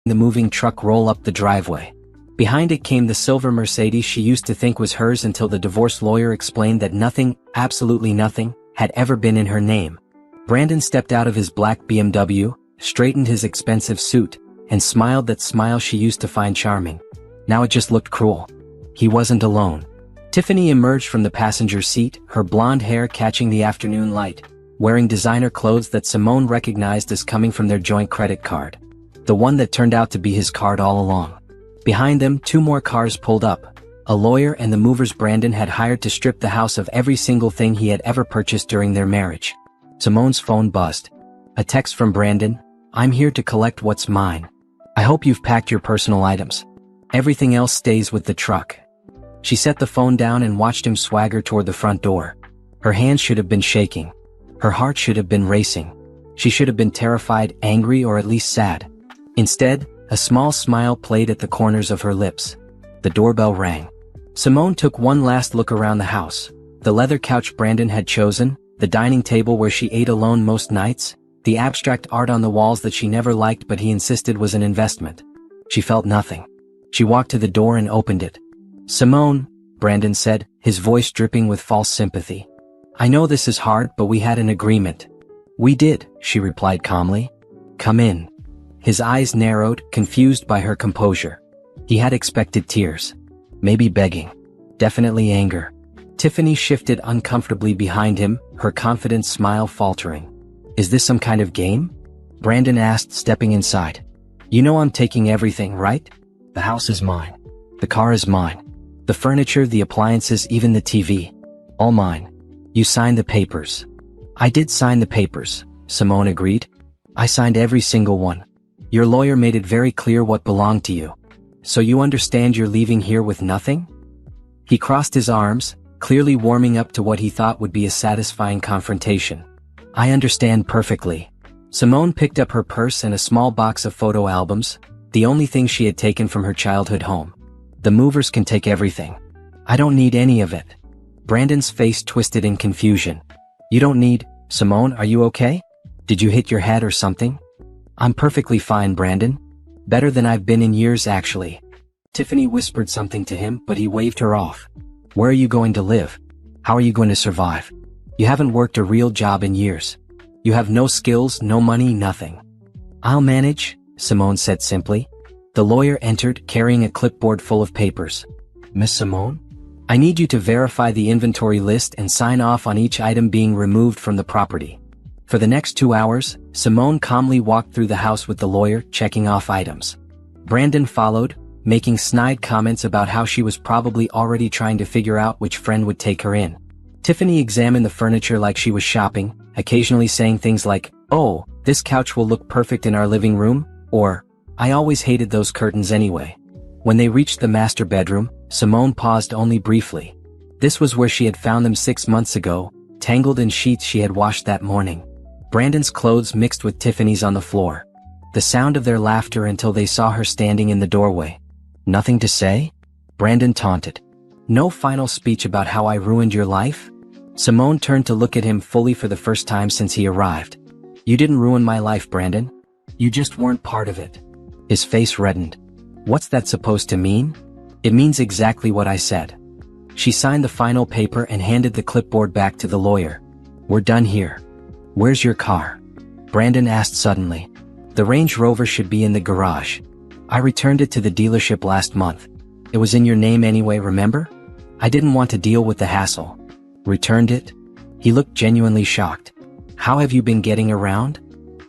the moving truck roll up the driveway. Behind it came the silver Mercedes she used to think was hers until the divorce lawyer explained that nothing, absolutely nothing, had ever been in her name. Brandon stepped out of his black BMW, straightened his expensive suit, and smiled that smile she used to find charming. Now it just looked cruel. He wasn't alone. Tiffany emerged from the passenger seat, her blonde hair catching the afternoon light, wearing designer clothes that Simone recognized as coming from their joint credit card. The one that turned out to be his card all along. Behind them, 2 more cars pulled up. A lawyer and the movers Brandon had hired to strip the house of every single thing he had ever purchased during their marriage. Simone's phone buzzed. A text from Brandon: "I'm here to collect what's mine. I hope you've packed your personal items. Everything else stays with the truck." She set the phone down and watched him swagger toward the front door. Her hands should have been shaking. Her heart should have been racing. She should have been terrified, angry, or at least sad. Instead, a small smile played at the corners of her lips. The doorbell rang. Simone took one last look around the house. The leather couch Brandon had chosen, the dining table where she ate alone most nights, the abstract art on the walls that she never liked but he insisted was an investment. She felt nothing. She walked to the door and opened it. "Simone," Brandon said, his voice dripping with false sympathy. "I know this is hard, but we had an agreement." "We did," she replied calmly. "Come in." His eyes narrowed, confused by her composure. He had expected tears. Maybe begging. Definitely anger. Tiffany shifted uncomfortably behind him, her confident smile faltering. "Is this some kind of game?" Brandon asked, stepping inside. "You know I'm taking everything, right? The house is mine. The car is mine. The furniture, the appliances, even the TV. All mine. You signed the papers." "I did sign the papers," Simone agreed. "I signed every single one. Your lawyer made it very clear what belonged to you. So you understand you're leaving here with nothing?" He crossed his arms, clearly warming up to what he thought would be a satisfying confrontation. "I understand perfectly." Simone picked up her purse and a small box of photo albums, the only thing she had taken from her childhood home. "The movers can take everything. I don't need any of it." Brandon's face twisted in confusion. "You don't need..." "Simone, are you okay? Did you hit your head or something?" "I'm perfectly fine, Brandon. Better than I've been in years, actually." Tiffany whispered something to him, but he waved her off. "Where are you going to live? How are you going to survive? You haven't worked a real job in years. You have no skills, no money, nothing." "I'll manage," Simone said simply. The lawyer entered, carrying a clipboard full of papers. "Miss Simone? I need you to verify the inventory list and sign off on each item being removed from the property." For the next 2 hours, Simone calmly walked through the house with the lawyer, checking off items. Brandon followed, making snide comments about how she was probably already trying to figure out which friend would take her in. Tiffany examined the furniture like she was shopping, occasionally saying things like, "Oh, this couch will look perfect in our living room," or, "I always hated those curtains anyway." When they reached the master bedroom, Simone paused only briefly. This was where she had found them 6 months ago, tangled in sheets she had washed that morning. Brandon's clothes mixed with Tiffany's on the floor. The sound of their laughter until they saw her standing in the doorway. "Nothing to say?" Brandon taunted. "No final speech about how I ruined your life?" Simone turned to look at him fully for the first time since he arrived. "You didn't ruin my life, Brandon. You just weren't part of it." His face reddened. "What's that supposed to mean?" "It means exactly what I said." She signed the final paper and handed the clipboard back to the lawyer. "We're done here. Where's your car?" Brandon asked suddenly. "The Range Rover should be in the garage. I returned it to the dealership last month. It was in your name anyway, remember? I didn't want to deal with the hassle." "Returned it?" He looked genuinely shocked. "How have you been getting around?"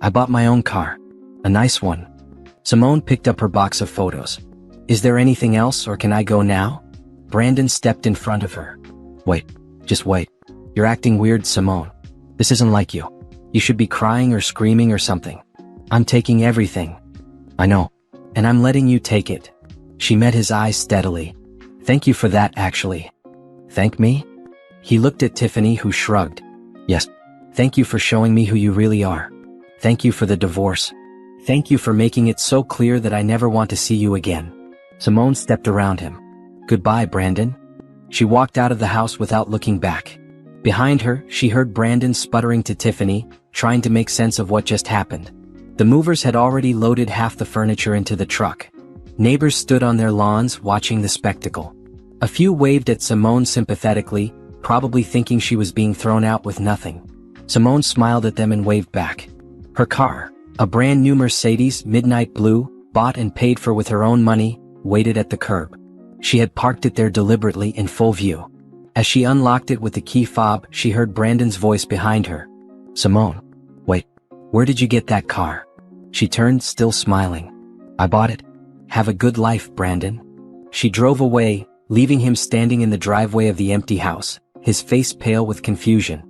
"I bought my own car. A nice one." Simone picked up her box of photos. "Is there anything else, or can I go now?" Brandon stepped in front of her. "Wait. Just wait. You're acting weird, Simone. This isn't like you. You should be crying or screaming or something. I'm taking everything." "I know. And I'm letting you take it." She met his eyes steadily. "Thank you for that, actually." "Thank me?" He looked at Tiffany, who shrugged. "Yes. Thank you for showing me who you really are. Thank you for the divorce. Thank you for making it so clear that I never want to see you again." Simone stepped around him. "Goodbye, Brandon." She walked out of the house without looking back. Behind her, she heard Brandon sputtering to Tiffany, trying to make sense of what just happened. The movers had already loaded half the furniture into the truck. Neighbors stood on their lawns watching the spectacle. A few waved at Simone sympathetically, probably thinking she was being thrown out with nothing. Simone smiled at them and waved back. Her car, a brand new Mercedes midnight blue, bought and paid for with her own money, waited at the curb. She had parked it there deliberately in full view. As she unlocked it with the key fob, she heard Brandon's voice behind her. "Simone. Wait, where did you get that car?" She turned, still smiling. "I bought it. Have a good life, Brandon." She drove away, leaving him standing in the driveway of the empty house, his face pale with confusion.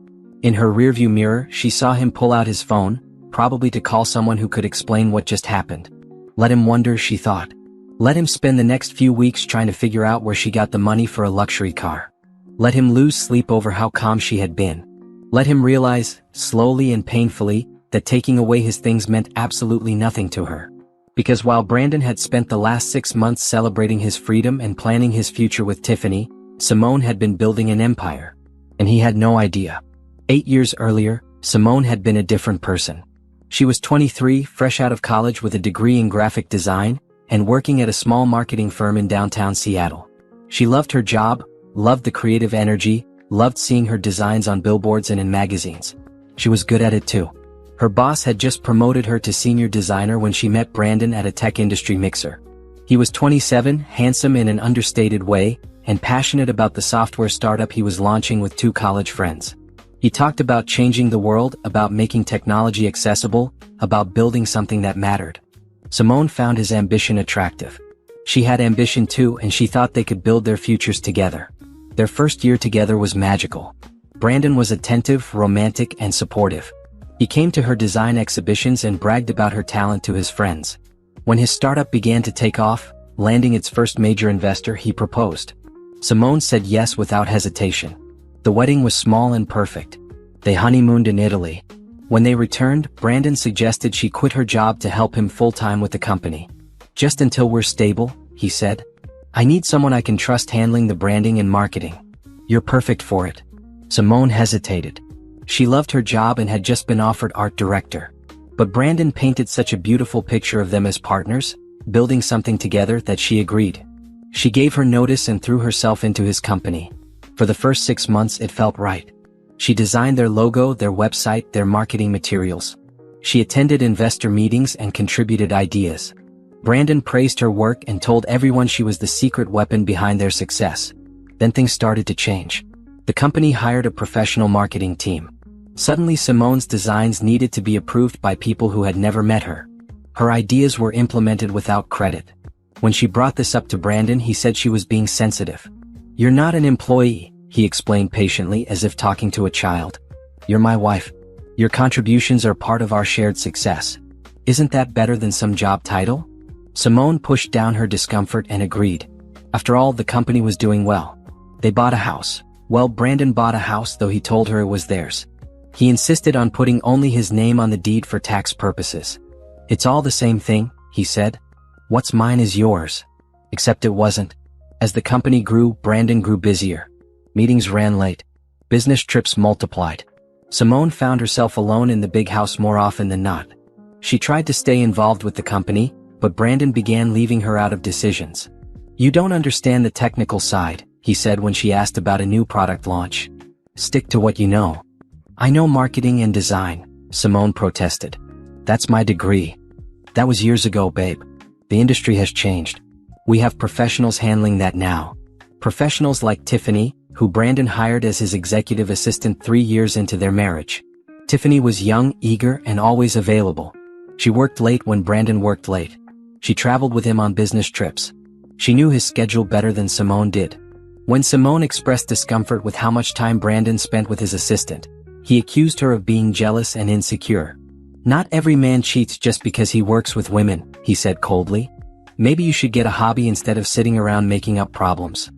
In her rearview mirror, she saw him pull out his phone, probably to call someone who could explain what just happened. Let him wonder, she thought. Let him spend the next few weeks trying to figure out where she got the money for a luxury car. Let him lose sleep over how calm she had been. Let him realize, slowly and painfully, that taking away his things meant absolutely nothing to her. Because while Brandon had spent the last 6 months celebrating his freedom and planning his future with Tiffany, Simone had been building an empire. And he had no idea. 8 years earlier, Simone had been a different person. She was 23, fresh out of college with a degree in graphic design, and working at a small marketing firm in downtown Seattle. She loved her job, loved the creative energy, loved seeing her designs on billboards and in magazines. She was good at it too. Her boss had just promoted her to senior designer when she met Brandon at a tech industry mixer. He was 27, handsome in an understated way, and passionate about the software startup he was launching with 2 college friends. He talked about changing the world, about making technology accessible, about building something that mattered. Simone found his ambition attractive. She had ambition too, and she thought they could build their futures together. Their first year together was magical. Brandon was attentive, romantic, and supportive. He came to her design exhibitions and bragged about her talent to his friends. When his startup began to take off, landing its first major investor, he proposed. Simone said yes without hesitation. The wedding was small and perfect. They honeymooned in Italy. When they returned, Brandon suggested she quit her job to help him full-time with the company. "Just until we're stable," he said. "I need someone I can trust handling the branding and marketing. You're perfect for it." Simone hesitated. She loved her job and had just been offered art director. But Brandon painted such a beautiful picture of them as partners, building something together, that she agreed. She gave her notice and threw herself into his company. For the first 6 months it felt right. She designed their logo, their website, their marketing materials. She attended investor meetings and contributed ideas. Brandon praised her work and told everyone she was the secret weapon behind their success. Then things started to change. The company hired a professional marketing team. Suddenly Simone's designs needed to be approved by people who had never met her. Her ideas were implemented without credit. When she brought this up to Brandon, he said she was being sensitive. "You're not an employee," he explained patiently, as if talking to a child. "You're my wife. Your contributions are part of our shared success. Isn't that better than some job title?" Simone pushed down her discomfort and agreed. After all, the company was doing well. They bought a house. Well, Brandon bought a house, though he told her it was theirs. He insisted on putting only his name on the deed for tax purposes. "It's all the same thing," he said. "What's mine is yours." Except it wasn't. As the company grew, Brandon grew busier. Meetings ran late. Business trips multiplied. Simone found herself alone in the big house more often than not. She tried to stay involved with the company, but Brandon began leaving her out of decisions. "You don't understand the technical side," he said when she asked about a new product launch. "Stick to what you know." "I know marketing and design," Simone protested. "That's my degree." "That was years ago, babe. The industry has changed. We have professionals handling that now." Professionals like Tiffany, who Brandon hired as his executive assistant 3 years into their marriage. Tiffany was young, eager, and always available. She worked late when Brandon worked late. She traveled with him on business trips. She knew his schedule better than Simone did. When Simone expressed discomfort with how much time Brandon spent with his assistant, he accused her of being jealous and insecure. "Not every man cheats just because he works with women," he said coldly. "Maybe you should get a hobby instead of sitting around making up problems."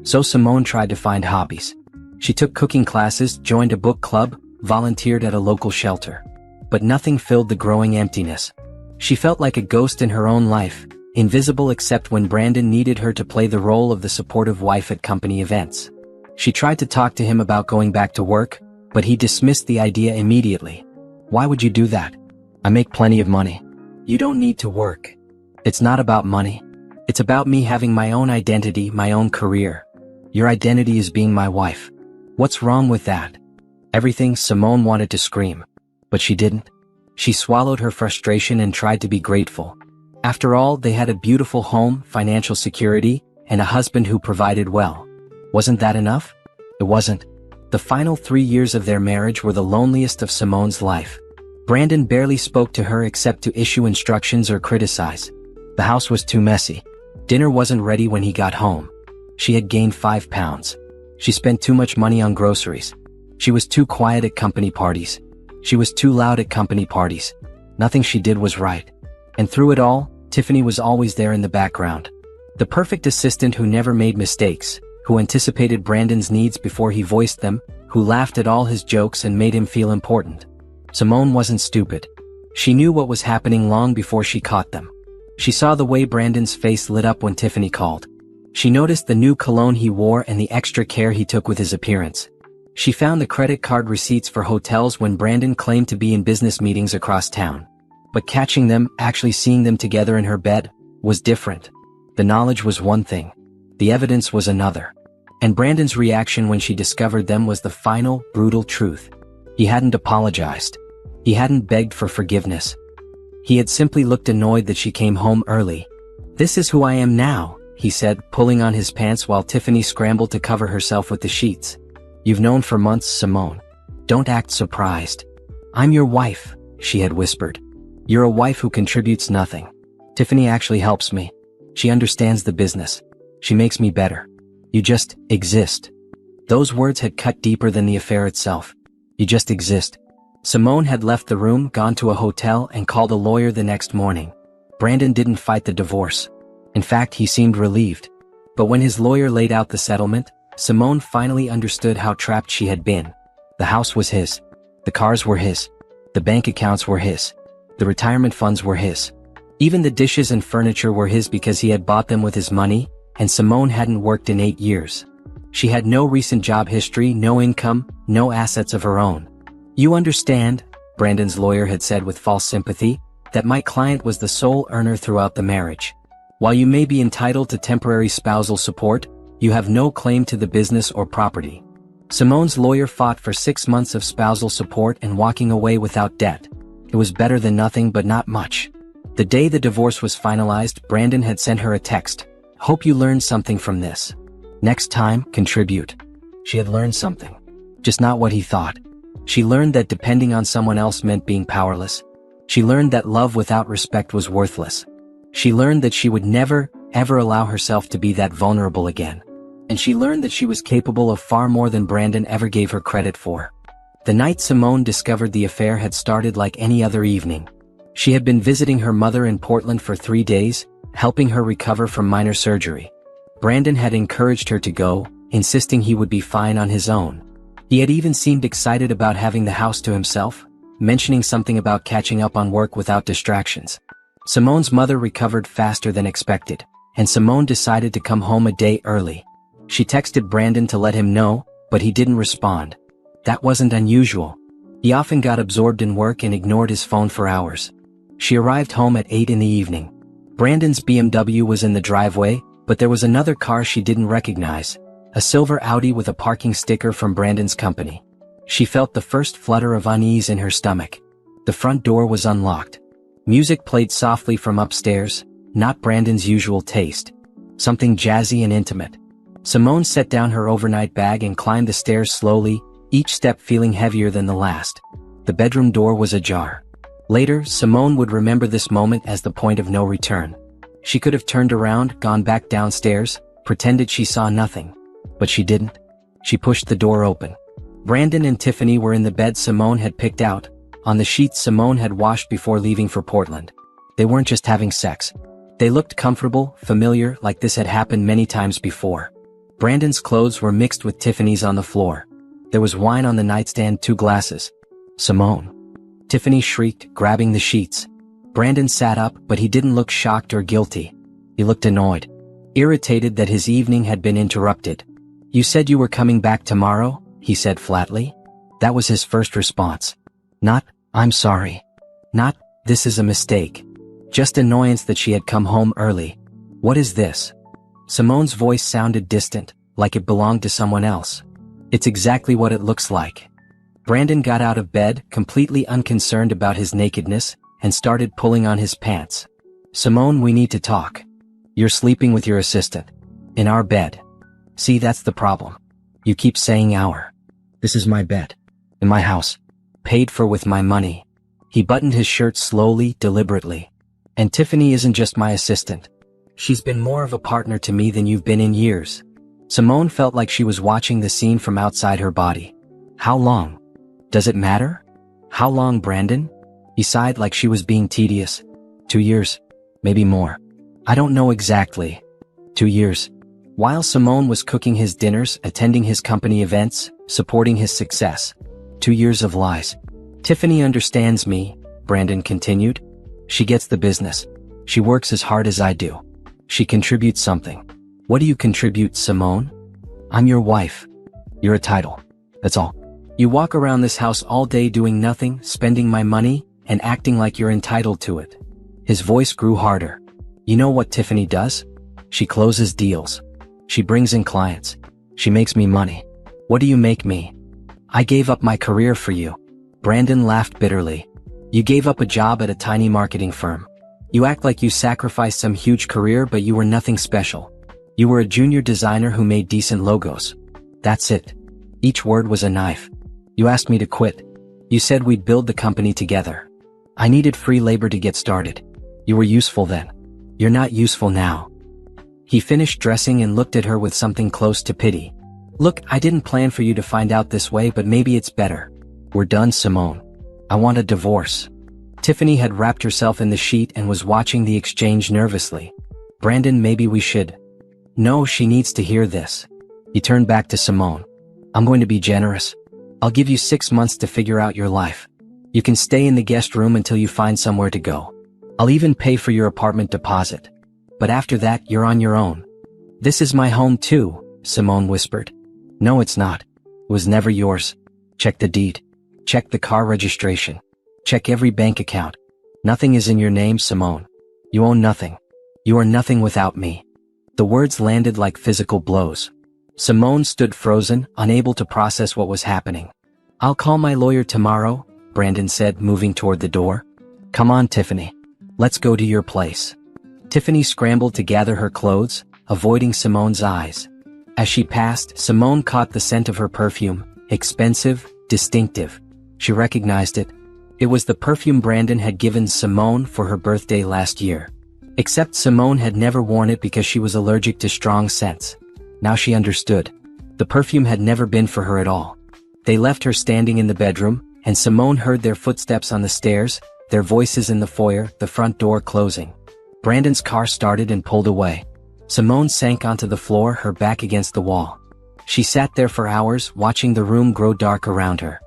So Simone tried to find hobbies. She took cooking classes, joined a book club, volunteered at a local shelter. But nothing filled the growing emptiness. She felt like a ghost in her own life, invisible except when Brandon needed her to play the role of the supportive wife at company events. She tried to talk to him about going back to work, but he dismissed the idea immediately. "Why would you do that? I make plenty of money. You don't need to work. It's not about money. It's about me having my own identity, my own career. Your identity is being my wife. What's wrong with that? Everything. Simone wanted to scream. But she didn't. She swallowed her frustration and tried to be grateful. After all, they had a beautiful home, financial security, and a husband who provided well. Wasn't that enough? It wasn't. The final 3 years of their marriage were the loneliest of Simone's life. Brandon barely spoke to her except to issue instructions or criticize. The house was too messy. Dinner wasn't ready when he got home. She had gained 5 pounds. She spent too much money on groceries. She was too quiet at company parties. She was too loud at company parties. Nothing she did was right. And through it all, Tiffany was always there in the background. The perfect assistant who never made mistakes, who anticipated Brandon's needs before he voiced them, who laughed at all his jokes and made him feel important. Simone wasn't stupid. She knew what was happening long before she caught them. She saw the way Brandon's face lit up when Tiffany called. She noticed the new cologne he wore and the extra care he took with his appearance. She found the credit card receipts for hotels when Brandon claimed to be in business meetings across town. But catching them, actually seeing them together in her bed, was different. The knowledge was one thing. The evidence was another. And Brandon's reaction when she discovered them was the final, brutal truth. He hadn't apologized. He hadn't begged for forgiveness. He had simply looked annoyed that she came home early. "This is who I am now," he said, pulling on his pants while Tiffany scrambled to cover herself with the sheets. "You've known for months, Simone. Don't act surprised." "I'm your wife," she had whispered. "You're a wife who contributes nothing. Tiffany actually helps me. She understands the business. She makes me better. You just exist." Those words had cut deeper than the affair itself. You just exist. Simone had left the room, gone to a hotel, and called a lawyer the next morning. Brandon didn't fight the divorce. In fact, he seemed relieved. But when his lawyer laid out the settlement, Simone finally understood how trapped she had been. The house was his. The cars were his. The bank accounts were his. The retirement funds were his. Even the dishes and furniture were his because he had bought them with his money, and Simone hadn't worked in 8 years. She had no recent job history, no income, no assets of her own. "You understand," Brandon's lawyer had said with false sympathy, "that my client was the sole earner throughout the marriage. While you may be entitled to temporary spousal support, you have no claim to the business or property." Simone's lawyer fought for 6 months of spousal support and walking away without debt. It was better than nothing, but not much. The day the divorce was finalized, Brandon had sent her a text. "Hope you learned something from this. Next time, contribute." She had learned something. Just not what he thought. She learned that depending on someone else meant being powerless. She learned that love without respect was worthless. She learned that she would never, ever allow herself to be that vulnerable again. And she learned that she was capable of far more than Brandon ever gave her credit for. The night Simone discovered the affair had started like any other evening. She had been visiting her mother in Portland for 3 days, helping her recover from minor surgery. Brandon had encouraged her to go, insisting he would be fine on his own. He had even seemed excited about having the house to himself, mentioning something about catching up on work without distractions. Simone's mother recovered faster than expected, and Simone decided to come home a day early. She texted Brandon to let him know, but he didn't respond. That wasn't unusual. He often got absorbed in work and ignored his phone for hours. She arrived home at 8 in the evening. Brandon's BMW was in the driveway, but there was another car she didn't recognize. A silver Audi with a parking sticker from Brandon's company. She felt the first flutter of unease in her stomach. The front door was unlocked. Music played softly from upstairs, not Brandon's usual taste. Something jazzy and intimate. Simone set down her overnight bag and climbed the stairs slowly, each step feeling heavier than the last. The bedroom door was ajar. Later, Simone would remember this moment as the point of no return. She could have turned around, gone back downstairs, pretended she saw nothing. But she didn't. She pushed the door open. Brandon and Tiffany were in the bed Simone had picked out, on the sheets Simone had washed before leaving for Portland. They weren't just having sex. They looked comfortable, familiar, like this had happened many times before. Brandon's clothes were mixed with Tiffany's on the floor. There was wine on the nightstand, 2 glasses. "Simone!" Tiffany shrieked, grabbing the sheets. Brandon sat up, but he didn't look shocked or guilty. He looked annoyed. Irritated that his evening had been interrupted. "You said you were coming back tomorrow," he said flatly. That was his first response. Not, "I'm sorry." Not, This is a mistake. Just annoyance that she had come home early. What is this? Simone's voice sounded distant, like it belonged to someone else. It's exactly what it looks like. Brandon got out of bed, completely unconcerned about his nakedness, and started pulling on his pants. Simone, we need to talk. You're sleeping with your assistant. In our bed. See, that's the problem. You keep saying our. This is my bed. In my house. Paid for with my money. He buttoned his shirt slowly, deliberately. And Tiffany isn't just my assistant. She's been more of a partner to me than you've been in years. Simone felt like she was watching the scene from outside her body. How long? Does it matter? How long, Brandon? He sighed like she was being tedious. 2 years. Maybe more. I don't know exactly. 2 years. While Simone was cooking his dinners, attending his company events, supporting his success. 2 years of lies. Tiffany understands me, Brandon continued. She gets the business. She works as hard as I do. She contributes something. What do you contribute, Simone? I'm your wife. You're a title. That's all. You walk around this house all day doing nothing, spending my money, and acting like you're entitled to it. His voice grew harder. You know what Tiffany does? She closes deals. She brings in clients. She makes me money. What do you make me? I gave up my career for you. Brandon laughed bitterly. You gave up a job at a tiny marketing firm. You act like you sacrificed some huge career, but you were nothing special. You were a junior designer who made decent logos. That's it. Each word was a knife. You asked me to quit. You said we'd build the company together. I needed free labor to get started. You were useful then. You're not useful now. He finished dressing and looked at her with something close to pity. Look, I didn't plan for you to find out this way, but maybe it's better. We're done, Simone. I want a divorce. Tiffany had wrapped herself in the sheet and was watching the exchange nervously. Brandon, maybe we should. No, she needs to hear this. He turned back to Simone. I'm going to be generous. I'll give you 6 months to figure out your life. You can stay in the guest room until you find somewhere to go. I'll even pay for your apartment deposit. But after that, you're on your own. This is my home too, Simone whispered. No, it's not. It was never yours. Check the deed. Check the car registration. Check every bank account. Nothing is in your name, Simone. You own nothing. You are nothing without me. The words landed like physical blows. Simone stood frozen, unable to process what was happening. I'll call my lawyer tomorrow, Brandon said, moving toward the door. Come on, Tiffany. Let's go to your place. Tiffany scrambled to gather her clothes, avoiding Simone's eyes. As she passed, Simone caught the scent of her perfume, expensive, distinctive. She recognized it. It was the perfume Brandon had given Simone for her birthday last year. Except Simone had never worn it because she was allergic to strong scents. Now she understood. The perfume had never been for her at all. They left her standing in the bedroom, and Simone heard their footsteps on the stairs, their voices in the foyer, the front door closing. Brandon's car started and pulled away. Simone sank onto the floor, her back against the wall. She sat there for hours, watching the room grow dark around her.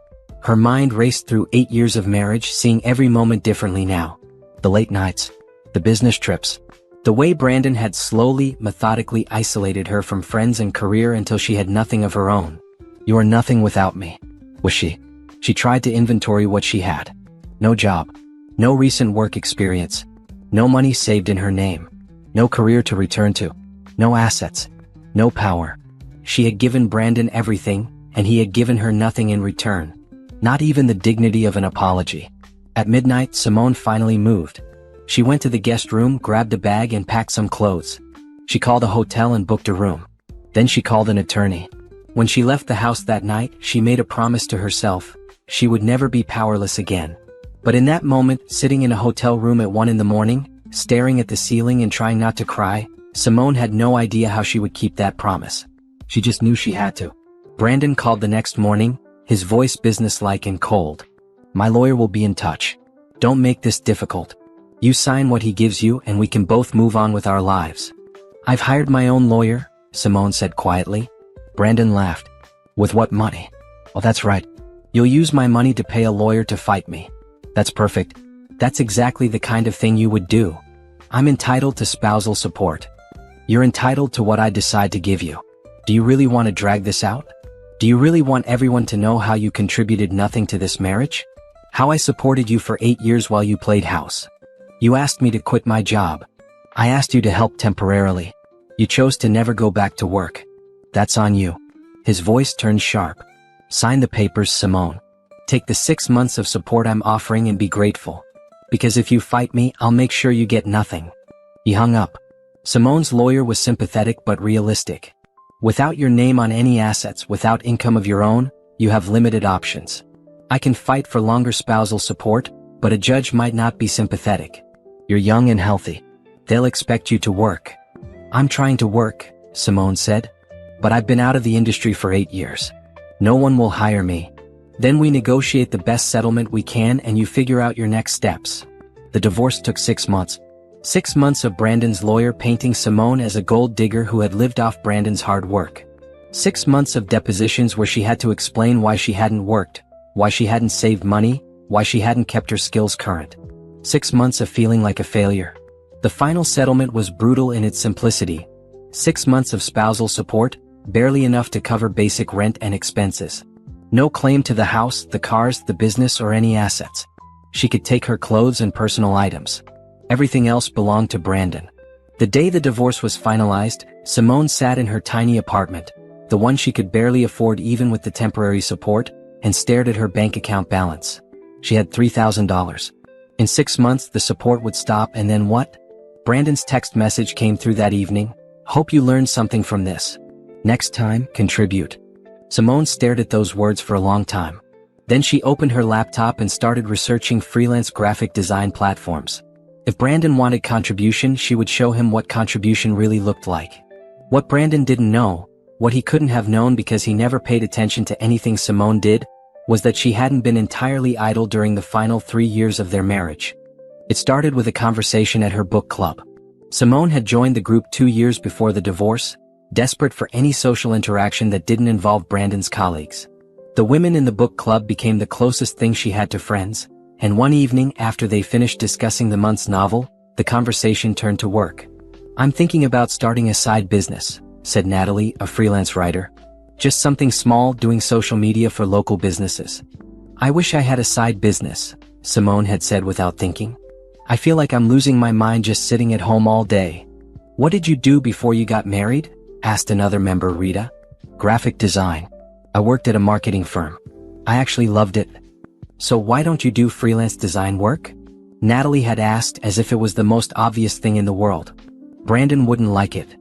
Her mind raced through 8 years of marriage, seeing every moment differently now. The late nights. The business trips. The way Brandon had slowly, methodically isolated her from friends and career until she had nothing of her own. You are nothing without me. Was she? She tried to inventory what she had. No job. No recent work experience. No money saved in her name. No career to return to. No assets. No power. She had given Brandon everything, and he had given her nothing in return. Not even the dignity of an apology. At midnight, Simone finally moved. She went to the guest room, grabbed a bag and packed some clothes. She called a hotel and booked a room. Then she called an attorney. When she left the house that night, she made a promise to herself. She would never be powerless again. But in that moment, sitting in a hotel room at 1 a.m, staring at the ceiling and trying not to cry, Simone had no idea how she would keep that promise. She just knew she had to. Brandon called the next morning, his voice businesslike and cold. My lawyer will be in touch. Don't make this difficult. You sign what he gives you and we can both move on with our lives. I've hired my own lawyer, Simone said quietly. Brandon laughed. With what money? Oh, that's right. You'll use my money to pay a lawyer to fight me. That's perfect. That's exactly the kind of thing you would do. I'm entitled to spousal support. You're entitled to what I decide to give you. Do you really want to drag this out? Do you really want everyone to know how you contributed nothing to this marriage? How I supported you for 8 years while you played house. You asked me to quit my job. I asked you to help temporarily. You chose to never go back to work. That's on you." His voice turned sharp. "Sign the papers, Simone. Take the 6 months of support I'm offering and be grateful. Because if you fight me, I'll make sure you get nothing." He hung up. Simone's lawyer was sympathetic but realistic. "Without your name on any assets, without income of your own, you have limited options. I can fight for longer spousal support, but a judge might not be sympathetic. You're young and healthy. They'll expect you to work." "I'm trying to work," Simone said. "But I've been out of the industry for 8 years. No one will hire me." "Then we negotiate the best settlement we can and you figure out your next steps." The divorce took 6 months. 6 months of Brandon's lawyer painting Simone as a gold digger who had lived off Brandon's hard work. 6 months of depositions where she had to explain why she hadn't worked, why she hadn't saved money, why she hadn't kept her skills current. 6 months of feeling like a failure. The final settlement was brutal in its simplicity. 6 months of spousal support, barely enough to cover basic rent and expenses. No claim to the house, the cars, the business, or any assets. She could take her clothes and personal items. Everything else belonged to Brandon. The day the divorce was finalized, Simone sat in her tiny apartment, the one she could barely afford even with the temporary support, and stared at her bank account balance. She had $3,000. In 6 months the support would stop, and then what? Brandon's text message came through that evening. "Hope you learned something from this. Next time, contribute." Simone stared at those words for a long time. Then she opened her laptop and started researching freelance graphic design platforms. If Brandon wanted contribution, she would show him what contribution really looked like. What Brandon didn't know, what he couldn't have known because he never paid attention to anything Simone did, was that she hadn't been entirely idle during the final 3 years of their marriage. It started with a conversation at her book club. Simone had joined the group 2 years before the divorce, desperate for any social interaction that didn't involve Brandon's colleagues. The women in the book club became the closest thing she had to friends, and one evening after they finished discussing the month's novel, the conversation turned to work. "I'm thinking about starting a side business," said Natalie, a freelance writer. "Just something small, doing social media for local businesses." "I wish I had a side business," Simone had said without thinking. "I feel like I'm losing my mind just sitting at home all day." "What did you do before you got married?" asked another member, Rita. "Graphic design. I worked at a marketing firm. I actually loved it." "So why don't you do freelance design work?" Natalie had asked, as if it was the most obvious thing in the world. Brandon wouldn't like it.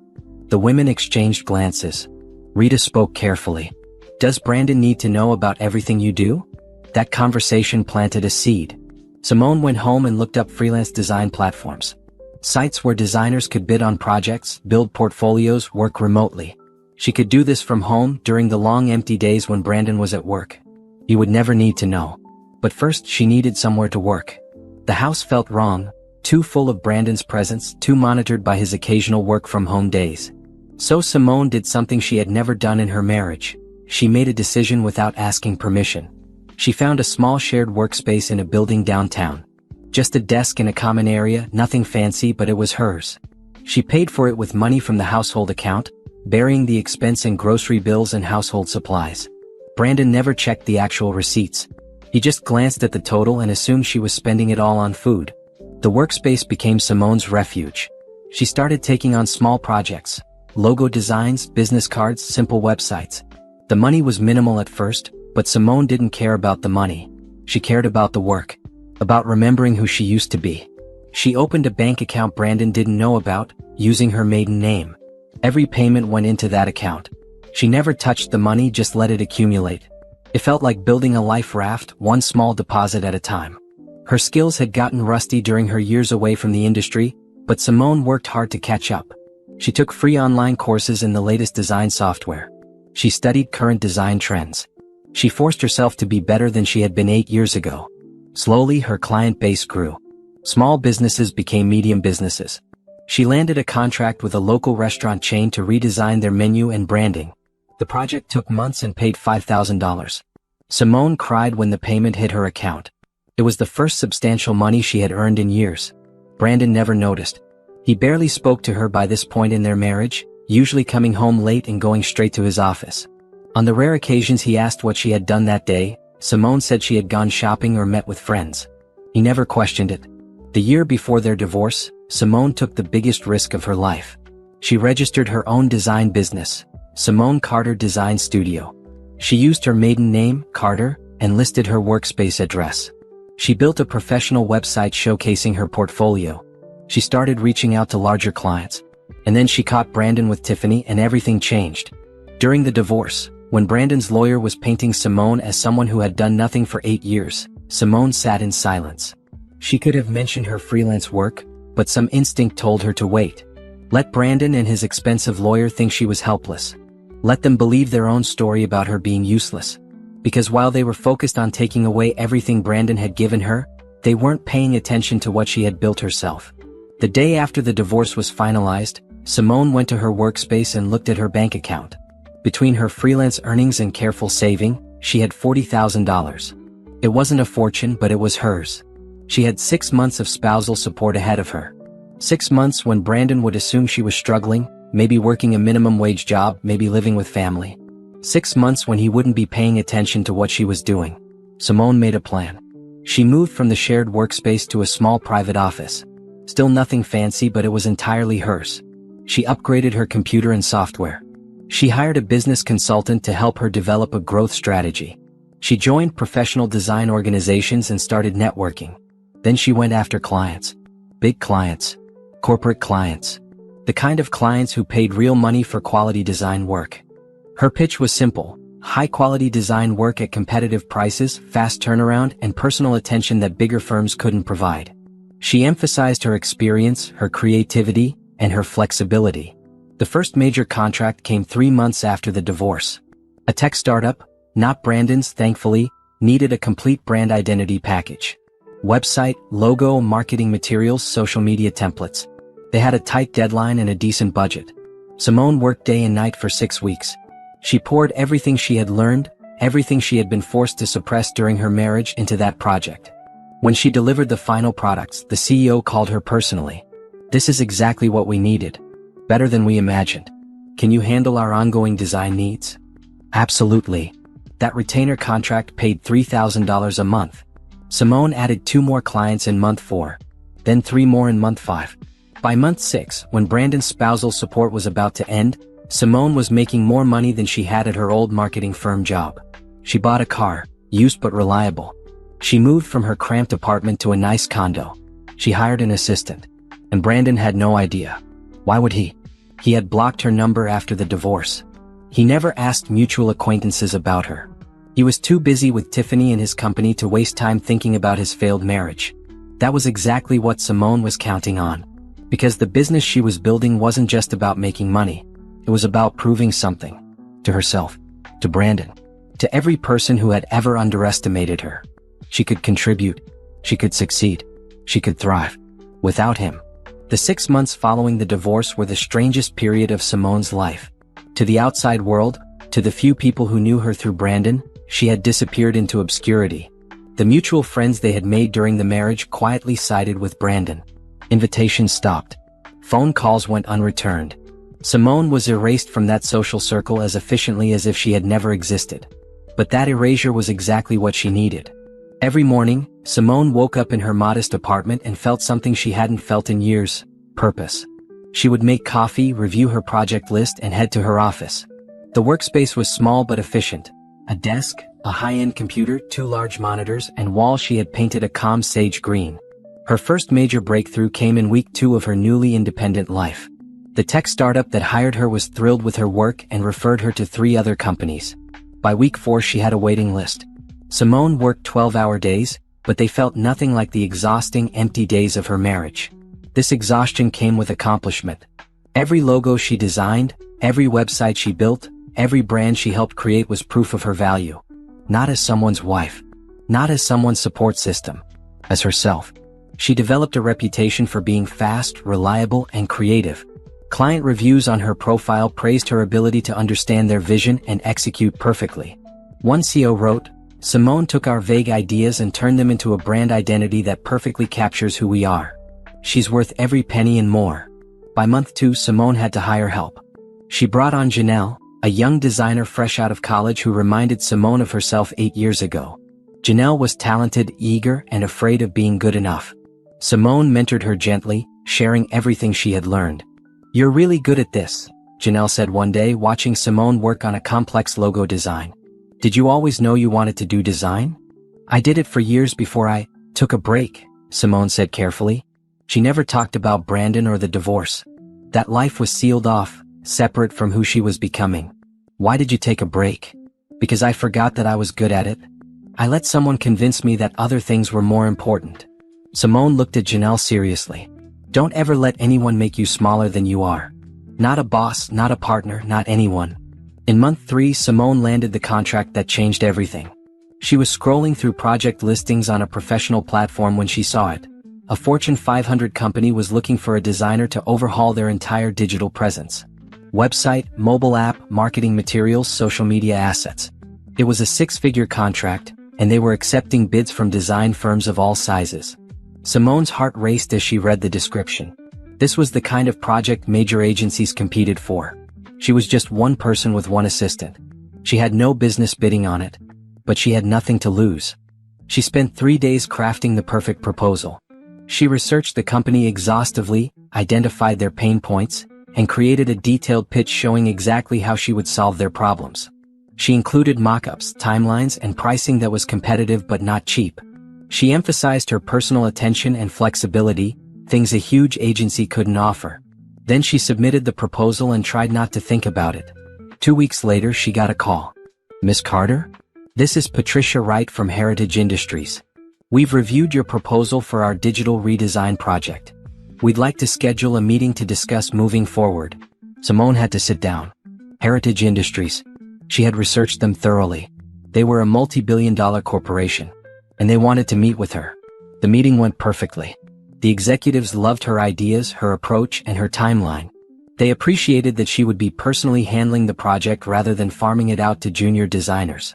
The women exchanged glances. Rita spoke carefully. "Does Brandon need to know about everything you do?" That conversation planted a seed. Simone went home and looked up freelance design platforms. Sites where designers could bid on projects, build portfolios, work remotely. She could do this from home during the long empty days when Brandon was at work. He would never need to know. But first she needed somewhere to work. The house felt wrong, too full of Brandon's presence, too monitored by his occasional work-from-home days. So Simone did something she had never done in her marriage. She made a decision without asking permission. She found a small shared workspace in a building downtown. Just a desk in a common area, nothing fancy, but it was hers. She paid for it with money from the household account, burying the expense in grocery bills and household supplies. Brandon never checked the actual receipts. He just glanced at the total and assumed she was spending it all on food. The workspace became Simone's refuge. She started taking on small projects. Logo designs, business cards, simple websites. The money was minimal at first, but Simone didn't care about the money. She cared about the work. About remembering who she used to be. She opened a bank account Brandon didn't know about, using her maiden name. Every payment went into that account. She never touched the money, just let it accumulate. It felt like building a life raft, one small deposit at a time. Her skills had gotten rusty during her years away from the industry, but Simone worked hard to catch up. She took free online courses in the latest design software. She studied current design trends. She forced herself to be better than she had been 8 years ago. Slowly, her client base grew. Small businesses became medium businesses. She landed a contract with a local restaurant chain to redesign their menu and branding. The project took months and paid $5,000. Simone cried when the payment hit her account. It was the first substantial money she had earned in years. Brandon never noticed. He barely spoke to her by this point in their marriage, usually coming home late and going straight to his office. On the rare occasions he asked what she had done that day, Simone said she had gone shopping or met with friends. He never questioned it. The year before their divorce, Simone took the biggest risk of her life. She registered her own design business, Simone Carter Design Studio. She used her maiden name, Carter, and listed her workspace address. She built a professional website showcasing her portfolio. She started reaching out to larger clients. And then she caught Brandon with Tiffany and everything changed. During the divorce, when Brandon's lawyer was painting Simone as someone who had done nothing for 8 years, Simone sat in silence. She could have mentioned her freelance work, but some instinct told her to wait. Let Brandon and his expensive lawyer think she was helpless. Let them believe their own story about her being useless. Because while they were focused on taking away everything Brandon had given her, they weren't paying attention to what she had built herself. The day after the divorce was finalized, Simone went to her workspace and looked at her bank account. Between her freelance earnings and careful saving, she had $40,000. It wasn't a fortune, but it was hers. She had 6 months of spousal support ahead of her. 6 months when Brandon would assume she was struggling, maybe working a minimum wage job, maybe living with family. 6 months when he wouldn't be paying attention to what she was doing. Simone made a plan. She moved from the shared workspace to a small private office. Still nothing fancy, but it was entirely hers. She upgraded her computer and software. She hired a business consultant to help her develop a growth strategy. She joined professional design organizations and started networking. Then she went after clients. Big clients. Corporate clients. The kind of clients who paid real money for quality design work. Her pitch was simple: high-quality design work at competitive prices, fast turnaround, and personal attention that bigger firms couldn't provide. She emphasized her experience, her creativity, and her flexibility. The first major contract came 3 months after the divorce. A tech startup, not Brandon's thankfully, needed a complete brand identity package. Website, logo, marketing materials, social media templates. They had a tight deadline and a decent budget. Simone worked day and night for 6 weeks. She poured everything she had learned, everything she had been forced to suppress during her marriage, into that project. When she delivered the final products, the CEO called her personally. "This is exactly what we needed. Better than we imagined. Can you handle our ongoing design needs?" Absolutely. That retainer contract paid $3,000 a month. Simone added 2 more clients in month 4. Then 3 more in month 5. By month 6, when Brandon's spousal support was about to end, Simone was making more money than she had at her old marketing firm job. She bought a car, used but reliable. She moved from her cramped apartment to a nice condo. She hired an assistant. And Brandon had no idea. Why would he? He had blocked her number after the divorce. He never asked mutual acquaintances about her. He was too busy with Tiffany and his company to waste time thinking about his failed marriage. That was exactly what Simone was counting on. Because the business she was building wasn't just about making money. It was about proving something. To herself. To Brandon. To every person who had ever underestimated her. She could contribute. She could succeed. She could thrive. Without him. The 6 months following the divorce were the strangest period of Simone's life. To the outside world, to the few people who knew her through Brandon, she had disappeared into obscurity. The mutual friends they had made during the marriage quietly sided with Brandon. Invitations stopped. Phone calls went unreturned. Simone was erased from that social circle as efficiently as if she had never existed. But that erasure was exactly what she needed. Every morning, Simone woke up in her modest apartment and felt something she hadn't felt in years: purpose. She would make coffee, review her project list, and head to her office. The workspace was small but efficient. A desk, a high-end computer, 2 large monitors, and walls she had painted a calm sage green. Her first major breakthrough came in week 2 of her newly independent life. The tech startup that hired her was thrilled with her work and referred her to 3 other companies. By week 4 she had a waiting list. Simone worked 12-hour days, but they felt nothing like the exhausting, empty days of her marriage. This exhaustion came with accomplishment. Every logo she designed, every website she built, every brand she helped create was proof of her value. Not as someone's wife. Not as someone's support system. As herself. She developed a reputation for being fast, reliable, and creative. Client reviews on her profile praised her ability to understand their vision and execute perfectly. One CEO wrote, "Simone took our vague ideas and turned them into a brand identity that perfectly captures who we are. She's worth every penny and more." By month 2, Simone had to hire help. She brought on Janelle, a young designer fresh out of college who reminded Simone of herself 8 years ago. Janelle was talented, eager, and afraid of being good enough. Simone mentored her gently, sharing everything she had learned. "You're really good at this," Janelle said one day, watching Simone work on a complex logo design. "Did you always know you wanted to do design?" "I did it for years before I took a break," Simone said carefully. She never talked about Brandon or the divorce. That life was sealed off, separate from who she was becoming. "Why did you take a break?" "Because I forgot that I was good at it. I let someone convince me that other things were more important." Simone looked at Janelle seriously. "Don't ever let anyone make you smaller than you are. Not a boss, not a partner, not anyone." In month 3, Simone landed the contract that changed everything. She was scrolling through project listings on a professional platform when she saw it. A Fortune 500 company was looking for a designer to overhaul their entire digital presence. Website, mobile app, marketing materials, social media assets. It was a 6-figure contract, and they were accepting bids from design firms of all sizes. Simone's heart raced as she read the description. This was the kind of project major agencies competed for. She was just one person with one assistant. She had no business bidding on it, but she had nothing to lose. She spent 3 days crafting the perfect proposal. She researched the company exhaustively, identified their pain points, and created a detailed pitch showing exactly how she would solve their problems. She included mock-ups, timelines, and pricing that was competitive but not cheap. She emphasized her personal attention and flexibility, things a huge agency couldn't offer. Then she submitted the proposal and tried not to think about it. 2 weeks later, she got a call. "Miss Carter? This is Patricia Wright from Heritage Industries. We've reviewed your proposal for our digital redesign project. We'd like to schedule a meeting to discuss moving forward." Simone had to sit down. Heritage Industries. She had researched them thoroughly. They were a multi-billion-dollar corporation, and they wanted to meet with her. The meeting went perfectly. The executives loved her ideas, her approach, and her timeline. They appreciated that she would be personally handling the project rather than farming it out to junior designers.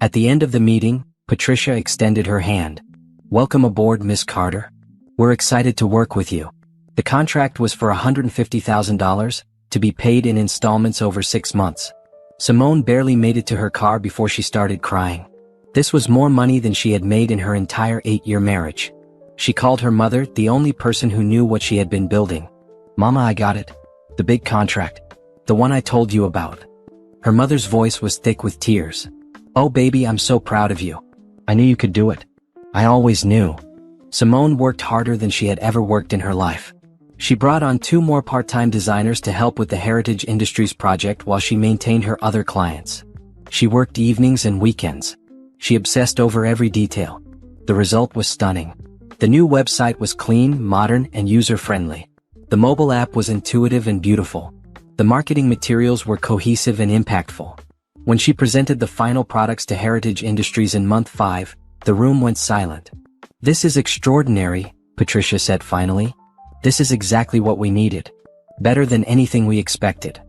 At the end of the meeting, Patricia extended her hand. "Welcome aboard, Miss Carter. We're excited to work with you." The contract was for $150,000, to be paid in installments over 6 months. Simone barely made it to her car before she started crying. This was more money than she had made in her entire 8-year marriage. She called her mother, the only person who knew what she had been building. "Mama, I got it. The big contract. The one I told you about." Her mother's voice was thick with tears. "Oh baby, I'm so proud of you. I knew you could do it. I always knew." Simone worked harder than she had ever worked in her life. She brought on 2 more part-time designers to help with the Heritage Industries project while she maintained her other clients. She worked evenings and weekends. She obsessed over every detail. The result was stunning. The new website was clean, modern, and user-friendly. The mobile app was intuitive and beautiful. The marketing materials were cohesive and impactful. When she presented the final products to Heritage Industries in month 5, the room went silent. "This is extraordinary," Patricia said finally. "This is exactly what we needed. Better than anything we expected."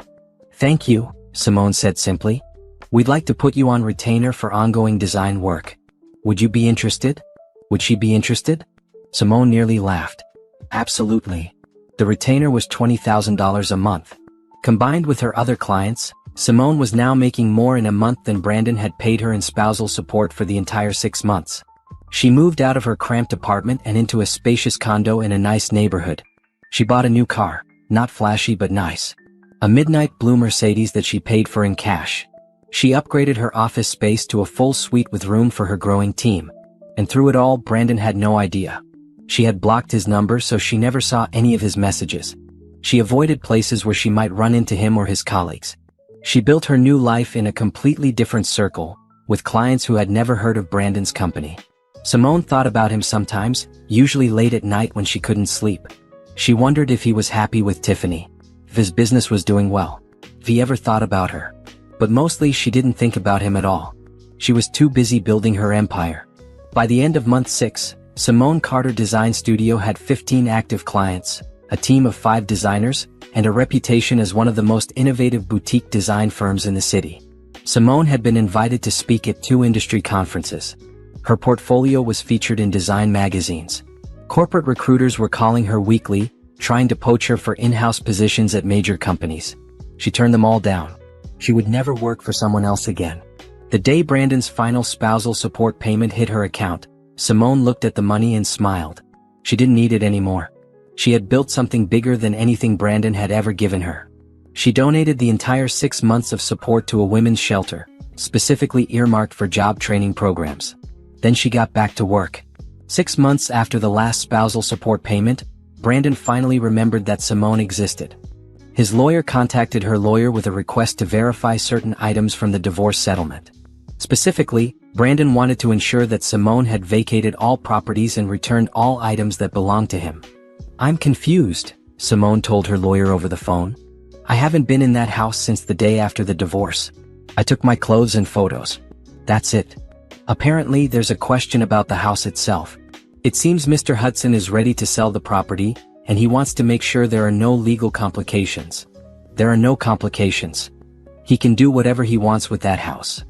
"Thank you," Simone said simply. "We'd like to put you on retainer for ongoing design work. Would you be interested?" Would she be interested? Simone nearly laughed. Absolutely. The retainer was $20,000 a month. Combined with her other clients, Simone was now making more in a month than Brandon had paid her in spousal support for the entire 6 months. She moved out of her cramped apartment and into a spacious condo in a nice neighborhood. She bought a new car, not flashy but nice. A midnight blue Mercedes that she paid for in cash. She upgraded her office space to a full suite with room for her growing team. And through it all, Brandon had no idea. She had blocked his number so she never saw any of his messages. She avoided places where she might run into him or his colleagues. She built her new life in a completely different circle, with clients who had never heard of Brandon's company. Simone thought about him sometimes, usually late at night when she couldn't sleep. She wondered if he was happy with Tiffany, if his business was doing well, if he ever thought about her. But mostly she didn't think about him at all. She was too busy building her empire. By the end of month 6, Simone Carter Design Studio had 15 active clients, a team of 5 designers, and a reputation as one of the most innovative boutique design firms in the city. Simone had been invited to speak at 2 industry conferences. Her portfolio was featured in design magazines. Corporate recruiters were calling her weekly, trying to poach her for in-house positions at major companies. She turned them all down. She would never work for someone else again. The day Brandon's final spousal support payment hit her account, Simone looked at the money and smiled. She didn't need it anymore. She had built something bigger than anything Brandon had ever given her. She donated the entire 6 months of support to a women's shelter, specifically earmarked for job training programs. Then she got back to work. 6 months after the last spousal support payment, Brandon finally remembered that Simone existed. His lawyer contacted her lawyer with a request to verify certain items from the divorce settlement. Specifically, Brandon wanted to ensure that Simone had vacated all properties and returned all items that belonged to him. "I'm confused," Simone told her lawyer over the phone. "I haven't been in that house since the day after the divorce. I took my clothes and photos. That's it." Apparently, there's a question about the house itself. It seems Mr. Hudson is ready to sell the property, and he wants to make sure there are no legal complications. There are no complications. He can do whatever he wants with that house.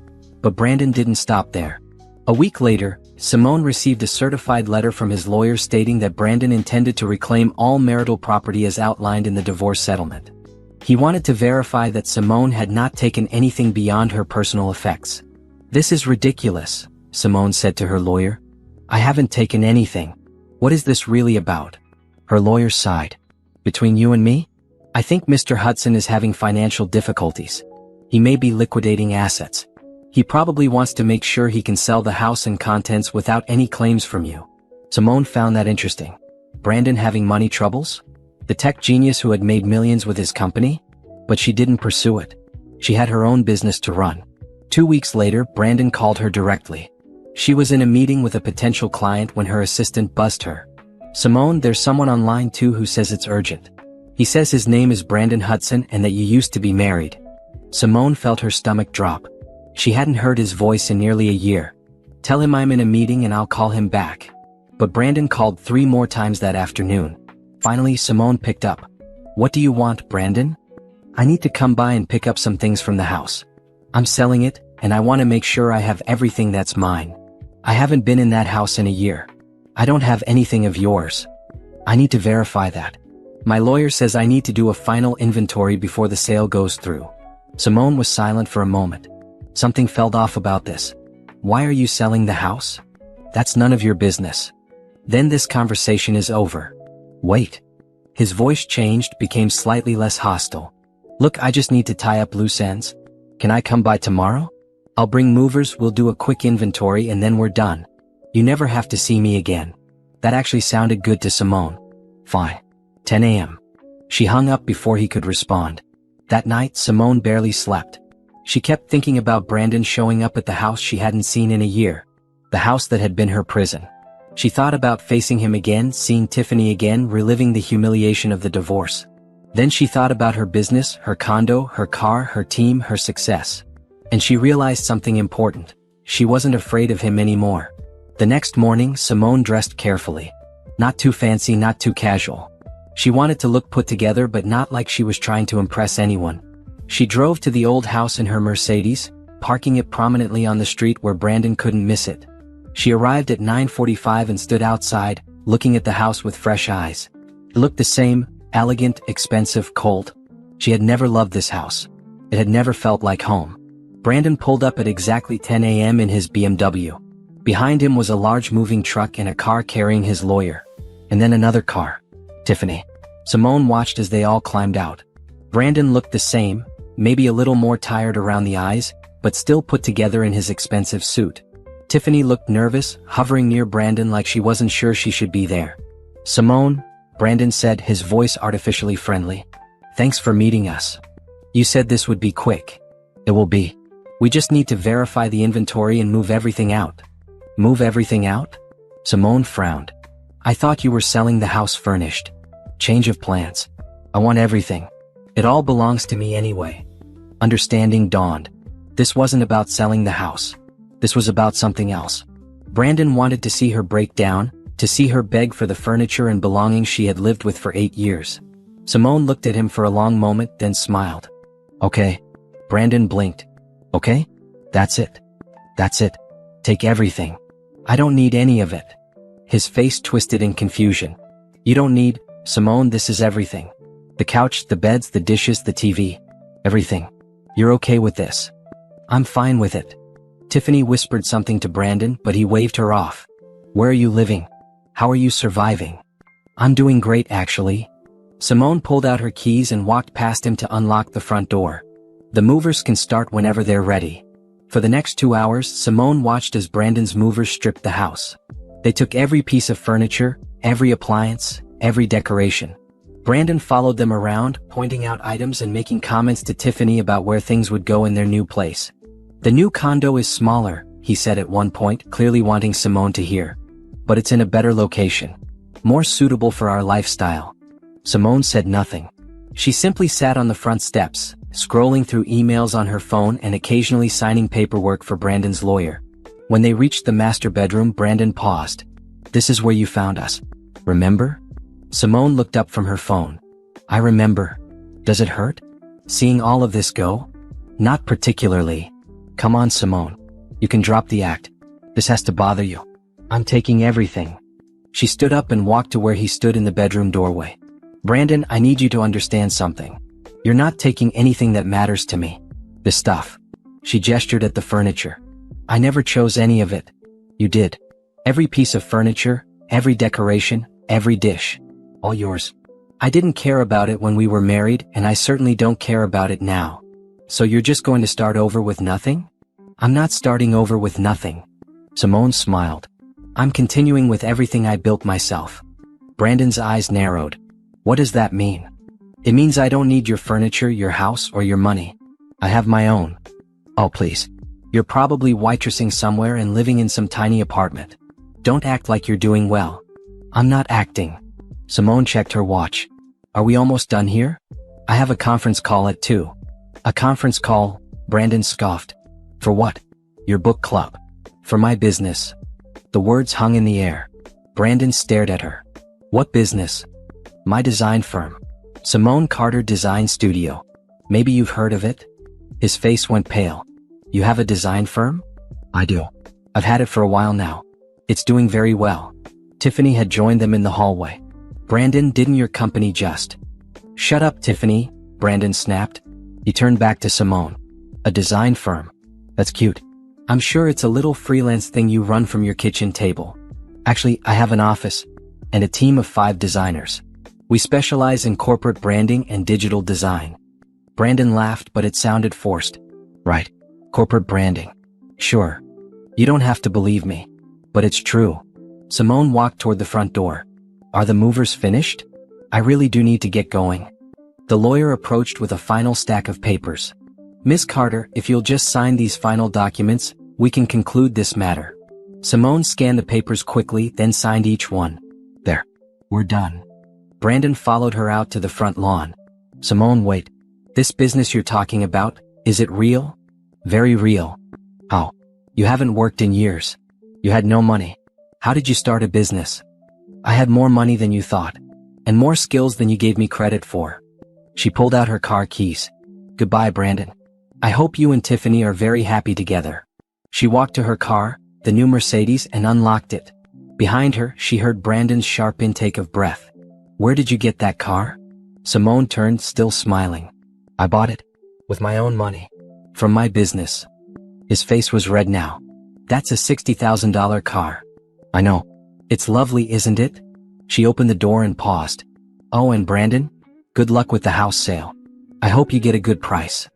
But Brandon didn't stop there. A week later, Simone received a certified letter from his lawyer stating that Brandon intended to reclaim all marital property as outlined in the divorce settlement. He wanted to verify that Simone had not taken anything beyond her personal effects. "This is ridiculous," Simone said to her lawyer. "I haven't taken anything. What is this really about?" Her lawyer sighed. "Between you and me? I think Mr. Hudson is having financial difficulties. He may be liquidating assets. He probably wants to make sure he can sell the house and contents without any claims from you." Simone found that interesting. Brandon having money troubles? The tech genius who had made millions with his company? But she didn't pursue it. She had her own business to run. 2 weeks later, Brandon called her directly. She was in a meeting with a potential client when her assistant buzzed her. "Simone, there's someone on line 2 who says it's urgent. He says his name is Brandon Hudson and that you used to be married." Simone felt her stomach drop. She hadn't heard his voice in nearly a year. "Tell him I'm in a meeting and I'll call him back." But Brandon called 3 more times that afternoon. Finally, Simone picked up. "What do you want, Brandon?" "I need to come by and pick up some things from the house. I'm selling it, and I want to make sure I have everything that's mine. I haven't been in that house in a year. I don't have anything of yours. I need to verify that. My lawyer says I need to do a final inventory before the sale goes through." Simone was silent for a moment. Something felt off about this. "Why are you selling the house? That's none of your business." "Then this conversation is over." "Wait." His voice changed, became slightly less hostile. "Look, I just need to tie up loose ends. Can I come by tomorrow? I'll bring movers, we'll do a quick inventory and then we're done. You never have to see me again." That actually sounded good to Simone. "Fine." 10 a.m. She hung up before he could respond. That night, Simone barely slept. She kept thinking about Brandon showing up at the house she hadn't seen in a year. The house that had been her prison. She thought about facing him again, seeing Tiffany again, reliving the humiliation of the divorce. Then she thought about her business, her condo, her car, her team, her success. And she realized something important. She wasn't afraid of him anymore. The next morning, Simone dressed carefully. Not too fancy, not too casual. She wanted to look put together, but not like she was trying to impress anyone. She drove to the old house in her Mercedes, parking it prominently on the street where Brandon couldn't miss it. She arrived at 9:45 and stood outside, looking at the house with fresh eyes. It looked the same, elegant, expensive, cold. She had never loved this house. It had never felt like home. Brandon pulled up at exactly 10 a.m. in his BMW. Behind him was a large moving truck and a car carrying his lawyer. And then another car. Tiffany. Simone watched as they all climbed out. Brandon looked the same, maybe a little more tired around the eyes, but still put together in his expensive suit. Tiffany looked nervous, hovering near Brandon like she wasn't sure she should be there. "Simone," Brandon said, his voice artificially friendly. "Thanks for meeting us. You said this would be quick." "It will be. We just need to verify the inventory and move everything out." "Move everything out?" Simone frowned. "I thought you were selling the house furnished." "Change of plans. I want everything. It all belongs to me anyway." Understanding dawned. This wasn't about selling the house. This was about something else. Brandon wanted to see her break down, to see her beg for the furniture and belongings she had lived with for 8 years. Simone looked at him for a long moment, then smiled. "Okay." Brandon blinked. "Okay? That's it. That's it. Take everything. I don't need any of it." His face twisted in confusion. "You don't need, Simone, this is everything. The couch, the beds, the dishes, the TV. Everything. You're okay with this?" "I'm fine with it." Tiffany whispered something to Brandon, but he waved her off. Where are you living? How are you surviving? I'm doing great, actually. Simone pulled out her keys and walked past him to unlock the front door. The movers can start whenever they're ready. For the next 2 hours, Simone watched as Brandon's movers stripped the house. They took every piece of furniture, every appliance, every decoration. Brandon followed them around, pointing out items and making comments to Tiffany about where things would go in their new place. The new condo is smaller, he said at one point, clearly wanting Simone to hear. But it's in a better location. More suitable for our lifestyle. Simone said nothing. She simply sat on the front steps, scrolling through emails on her phone and occasionally signing paperwork for Brandon's lawyer. When they reached the master bedroom, Brandon paused. This is where you found us. Remember? Simone looked up from her phone. I remember. Does it hurt? Seeing all of this go? Not particularly. Come on, Simone. You can drop the act. This has to bother you. I'm taking everything. She stood up and walked to where he stood in the bedroom doorway. Brandon, I need you to understand something. You're not taking anything that matters to me. This stuff. She gestured at the furniture. I never chose any of it. You did. Every piece of furniture, every decoration, every dish. All yours. I didn't care about it when we were married, and I certainly don't care about it now. So you're just going to start over with nothing? I'm not starting over with nothing. Simone smiled. I'm continuing with everything I built myself. Brandon's eyes narrowed. What does that mean? It means I don't need your furniture, your house, or your money. I have my own. Oh, please. You're probably waitressing somewhere and living in some tiny apartment. Don't act like you're doing well. I'm not acting. Simone checked her watch. Are we almost done here? I have a conference call at 2. A conference call? Brandon scoffed. For what? Your book club. For my business. The words hung in the air. Brandon stared at her. What business? My design firm. Simone Carter Design Studio. Maybe you've heard of it? His face went pale. You have a design firm? I do. I've had it for a while now. It's doing very well. Tiffany had joined them in the hallway. Brandon, didn't your company just... Shut up, Tiffany, Brandon snapped. He turned back to Simone. A design firm. That's cute. I'm sure it's a little freelance thing you run from your kitchen table. Actually, I have an office and a team of 5 designers. We specialize in corporate branding and digital design. Brandon laughed, but it sounded forced. Right. Corporate branding. Sure. You don't have to believe me. But it's true. Simone walked toward the front door. Are the movers finished? I really do need to get going. The lawyer approached with a final stack of papers. Miss Carter, if you'll just sign these final documents, we can conclude this matter. Simone scanned the papers quickly, then signed each one. There. We're done. Brandon followed her out to the front lawn. Simone, wait. This business you're talking about, is it real? Very real. How? You haven't worked in years. You had no money. How did you start a business? I had more money than you thought. And more skills than you gave me credit for. She pulled out her car keys. Goodbye, Brandon. I hope you and Tiffany are very happy together. She walked to her car, the new Mercedes, and unlocked it. Behind her, she heard Brandon's sharp intake of breath. Where did you get that car? Simone turned, still smiling. I bought it. With my own money. From my business. His face was red now. That's a $60,000 car. I know. It's lovely, isn't it? She opened the door and paused. Oh, and Brandon? Good luck with the house sale. I hope you get a good price.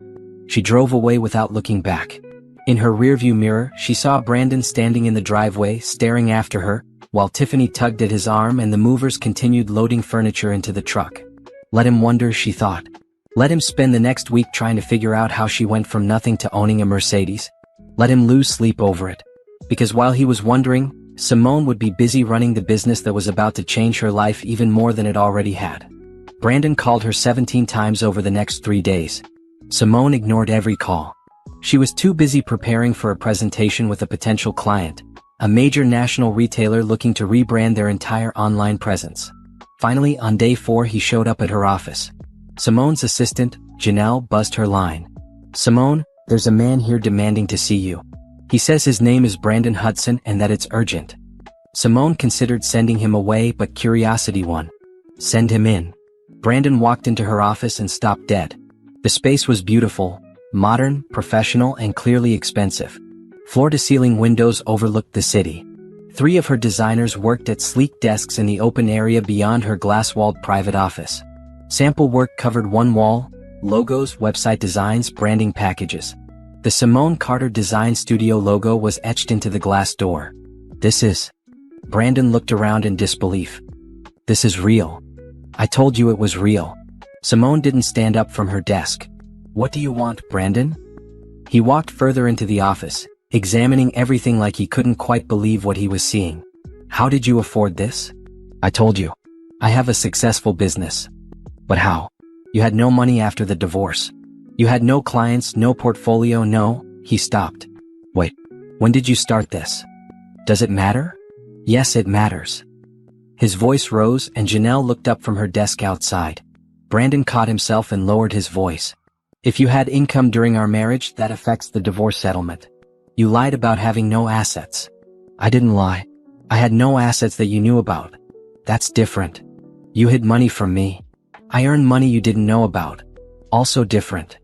She drove away without looking back. In her rearview mirror, she saw Brandon standing in the driveway, staring after her, while Tiffany tugged at his arm and the movers continued loading furniture into the truck. Let him wonder, she thought. Let him spend the next week trying to figure out how she went from nothing to owning a Mercedes. Let him lose sleep over it. Because while he was wondering, Simone would be busy running the business that was about to change her life even more than it already had. Brandon called her 17 times over the next 3 days. Simone ignored every call. She was too busy preparing for a presentation with a potential client, a major national retailer looking to rebrand their entire online presence. Finally, on day 4, he showed up at her office. Simone's assistant, Janelle, buzzed her line. Simone, there's a man here demanding to see you. He says his name is Brandon Hudson and that it's urgent. Simone considered sending him away, but curiosity won. Send him in. Brandon walked into her office and stopped dead. The space was beautiful, modern, professional, and clearly expensive. Floor-to-ceiling windows overlooked the city. 3 of her designers worked at sleek desks in the open area beyond her glass-walled private office. Sample work covered one wall: logos, website designs, branding packages. The Simone Carter Design Studio logo was etched into the glass door. This is... Brandon looked around in disbelief. This is real. I told you it was real. Simone didn't stand up from her desk. What do you want, Brandon? He walked further into the office, examining everything like he couldn't quite believe what he was seeing. How did you afford this? I told you. I have a successful business. But how? You had no money after the divorce. You had no clients, no portfolio, no... He stopped. Wait, when did you start this? Does it matter? Yes, it matters. His voice rose and Janelle looked up from her desk outside. Brandon caught himself and lowered his voice. If you had income during our marriage, that affects the divorce settlement. You lied about having no assets. I didn't lie. I had no assets that you knew about. That's different. You hid money from me. I earned money you didn't know about. Also different.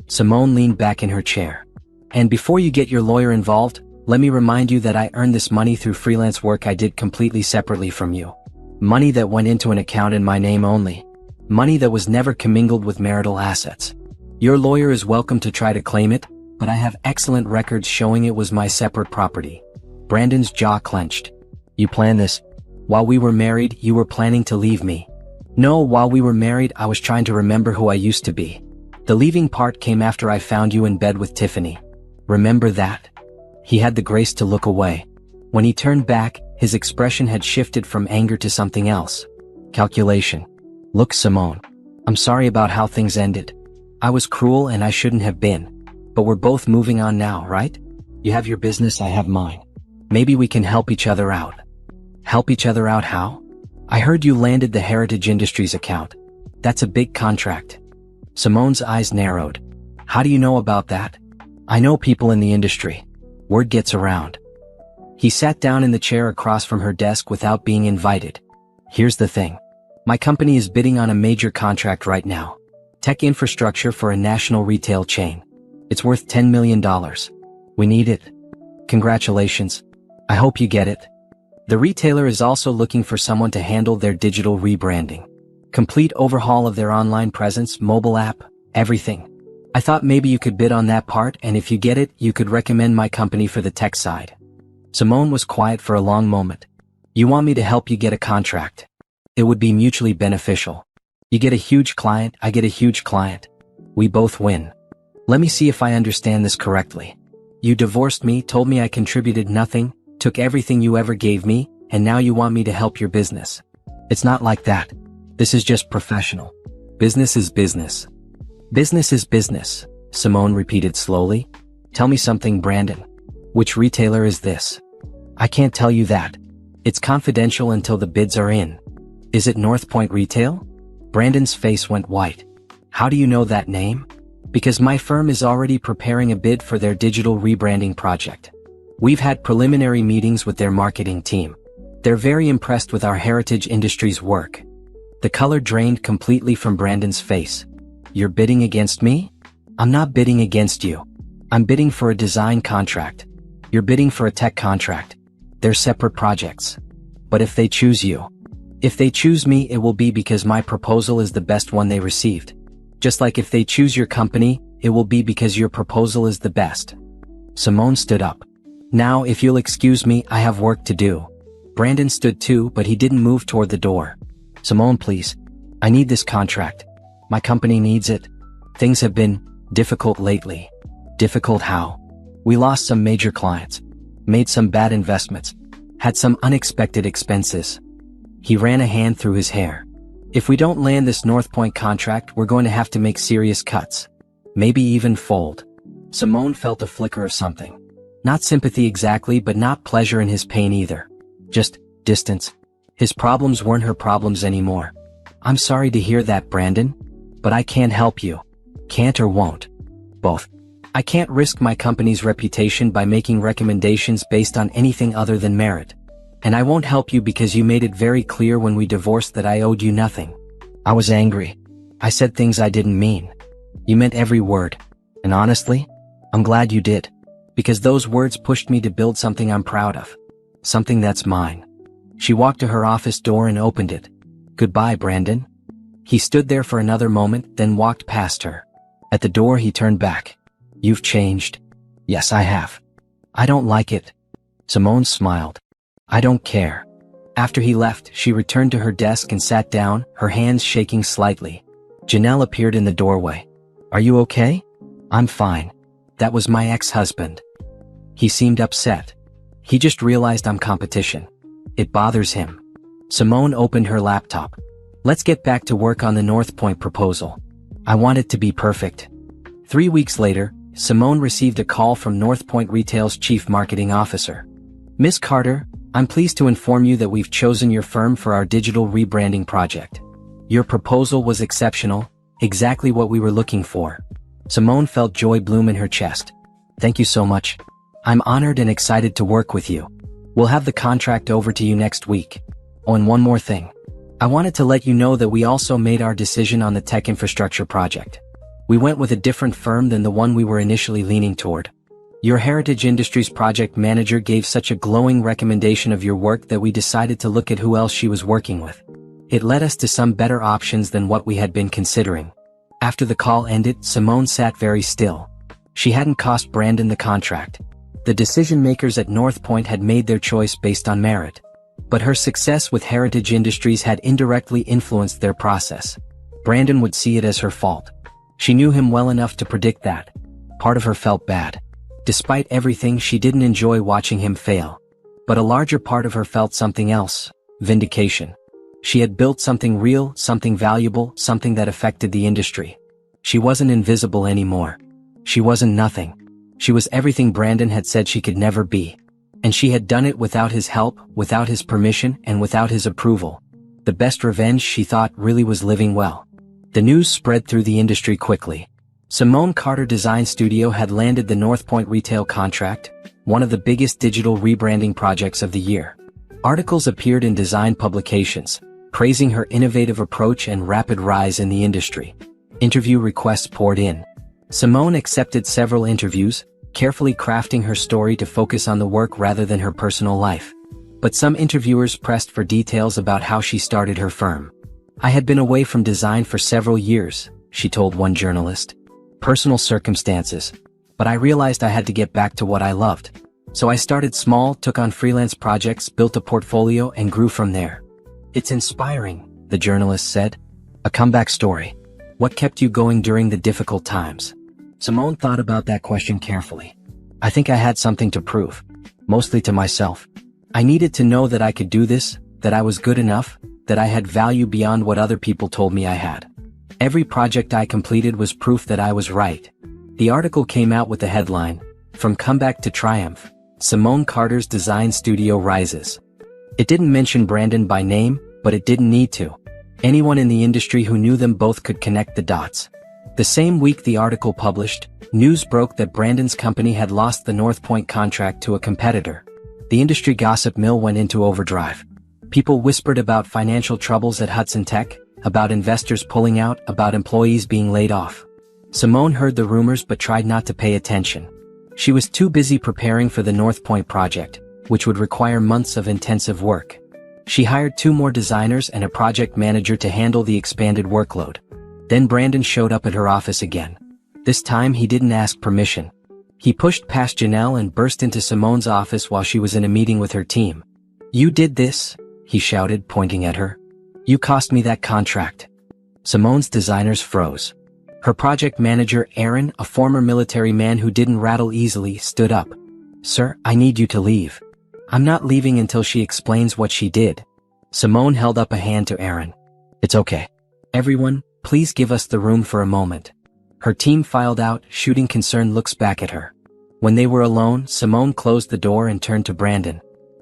Simone leaned back in her chair. And before you get your lawyer involved, let me remind you that I earned this money through freelance work I did completely separately from you. Money that went into an account in my name only. Money that was never commingled with marital assets. Your lawyer is welcome to try to claim it, but I have excellent records showing it was my separate property. Brandon's jaw clenched. You planned this? While we were married, you were planning to leave me. No, while we were married, I was trying to remember who I used to be. The leaving part came after I found you in bed with Tiffany. Remember that? He had the grace to look away. When he turned back, his expression had shifted from anger to something else. Calculation. Look, Simone. I'm sorry about how things ended. I was cruel and I shouldn't have been. But we're both moving on now, right? You have your business, I have mine. Maybe we can help each other out. Help each other out how? I heard you landed the Heritage Industries account. That's a big contract. Simone's eyes narrowed. How do you know about that? I know people in the industry. Word gets around. He sat down in the chair across from her desk without being invited. Here's the thing. My company is bidding on a major contract right now. Tech infrastructure for a national retail chain. It's worth $10 million. We need it. Congratulations. I hope you get it. The retailer is also looking for someone to handle their digital rebranding. Complete overhaul of their online presence, mobile app, everything. I thought maybe you could bid on that part, and if you get it, you could recommend my company for the tech side. Simone was quiet for a long moment. You want me to help you get a contract? It would be mutually beneficial. You get a huge client, I get a huge client. We both win. Let me see if I understand this correctly. You divorced me, told me I contributed nothing, took everything you ever gave me, and now you want me to help your business. It's not like that. This is just professional. Business is business. Business is business, Simone repeated slowly. Tell me something, Brandon. Which retailer is this? I can't tell you that. It's confidential until the bids are in. Is it North Point Retail? Brandon's face went white. How do you know that name? Because my firm is already preparing a bid for their digital rebranding project. We've had preliminary meetings with their marketing team. They're very impressed with our Heritage Industries work. The color drained completely from Brandon's face. You're bidding against me? I'm not bidding against you. I'm bidding for a design contract. You're bidding for a tech contract. They're separate projects. But if they choose you, if they choose me, it will be because my proposal is the best one they received. Just like if they choose your company, it will be because your proposal is the best. Simone stood up. Now, if you'll excuse me, I have work to do. Brandon stood too, but he didn't move toward the door. Simone, please. I need this contract. My company needs it. Things have been difficult lately. Difficult how? We lost some major clients, made some bad investments, had some unexpected expenses. He ran a hand through his hair. If we don't land this North Point contract, we're going to have to make serious cuts. Maybe even fold. Simone felt a flicker of something. Not sympathy exactly, but not pleasure in his pain either. Just distance. His problems weren't her problems anymore. I'm sorry to hear that, Brandon. But I can't help you. Can't or won't. Both. I can't risk my company's reputation by making recommendations based on anything other than merit. And I won't help you because you made it very clear when we divorced that I owed you nothing. I was angry. I said things I didn't mean. You meant every word. And honestly, I'm glad you did. Because those words pushed me to build something I'm proud of. Something that's mine. She walked to her office door and opened it. Goodbye, Brandon. He stood there for another moment, then walked past her. At the door he turned back. You've changed. Yes, I have. I don't like it. Simone smiled. I don't care. After he left, she returned to her desk and sat down, her hands shaking slightly. Janelle appeared in the doorway. Are you okay? I'm fine. That was my ex-husband. He seemed upset. He just realized I'm competition. It bothers him. Simone opened her laptop. Let's get back to work on the North Point proposal. I want it to be perfect. 3 weeks later, Simone received a call from North Point Retail's chief marketing officer. Miss Carter, I'm pleased to inform you that we've chosen your firm for our digital rebranding project. Your proposal was exceptional, exactly what we were looking for. Simone felt joy bloom in her chest. Thank you so much. I'm honored and excited to work with you. We'll have the contract over to you next week. Oh, and one more thing. I wanted to let you know that we also made our decision on the tech infrastructure project. We went with a different firm than the one we were initially leaning toward. Your Heritage Industries project manager gave such a glowing recommendation of your work that we decided to look at who else she was working with. It led us to some better options than what we had been considering. After the call ended, Simone sat very still. She hadn't cost Brandon the contract. The decision-makers at North Point had made their choice based on merit. But her success with Heritage Industries had indirectly influenced their process. Brandon would see it as her fault. She knew him well enough to predict that. Part of her felt bad. Despite everything, she didn't enjoy watching him fail. But a larger part of her felt something else: vindication. She had built something real, something valuable, something that affected the industry. She wasn't invisible anymore. She wasn't nothing. She was everything Brandon had said she could never be. And she had done it without his help, without his permission, and without his approval. The best revenge, she thought, really was living well. The news spread through the industry quickly. Simone Carter Design Studio had landed the North Point retail contract, one of the biggest digital rebranding projects of the year. Articles appeared in design publications, praising her innovative approach and rapid rise in the industry. Interview requests poured in. Simone accepted several interviews, carefully crafting her story to focus on the work rather than her personal life. But some interviewers pressed for details about how she started her firm. I had been away from design for several years, she told one journalist. Personal circumstances. But I realized I had to get back to what I loved. So I started small, took on freelance projects, built a portfolio, and grew from there. It's inspiring, the journalist said. A comeback story. What kept you going during the difficult times? Simone thought about that question carefully. I think I had something to prove. Mostly to myself. I needed to know that I could do this, that I was good enough, that I had value beyond what other people told me I had. Every project I completed was proof that I was right. The article came out with the headline, From Comeback to Triumph, Simone Carter's Design Studio Rises. It didn't mention Brandon by name, but it didn't need to. Anyone in the industry who knew them both could connect the dots. The same week the article published, news broke that Brandon's company had lost the North Point contract to a competitor. The industry gossip mill went into overdrive. People whispered about financial troubles at Hudson Tech, about investors pulling out, about employees being laid off. Simone heard the rumors but tried not to pay attention. She was too busy preparing for the North Point project, which would require months of intensive work. She hired 2 more designers and a project manager to handle the expanded workload. Then Brandon showed up at her office again. This time he didn't ask permission. He pushed past Janelle and burst into Simone's office while she was in a meeting with her team. You did this, he shouted, pointing at her. You cost me that contract. Simone's designers froze. Her project manager, Aaron, a former military man who didn't rattle easily, stood up. Sir, I need you to leave. I'm not leaving until she explains what she did. Simone held up a hand to Aaron. It's okay. Everyone, please give us the room for a moment. Her team filed out, shooting concerned looks back at her. When they were alone, Simone closed the door and turned to Brandon.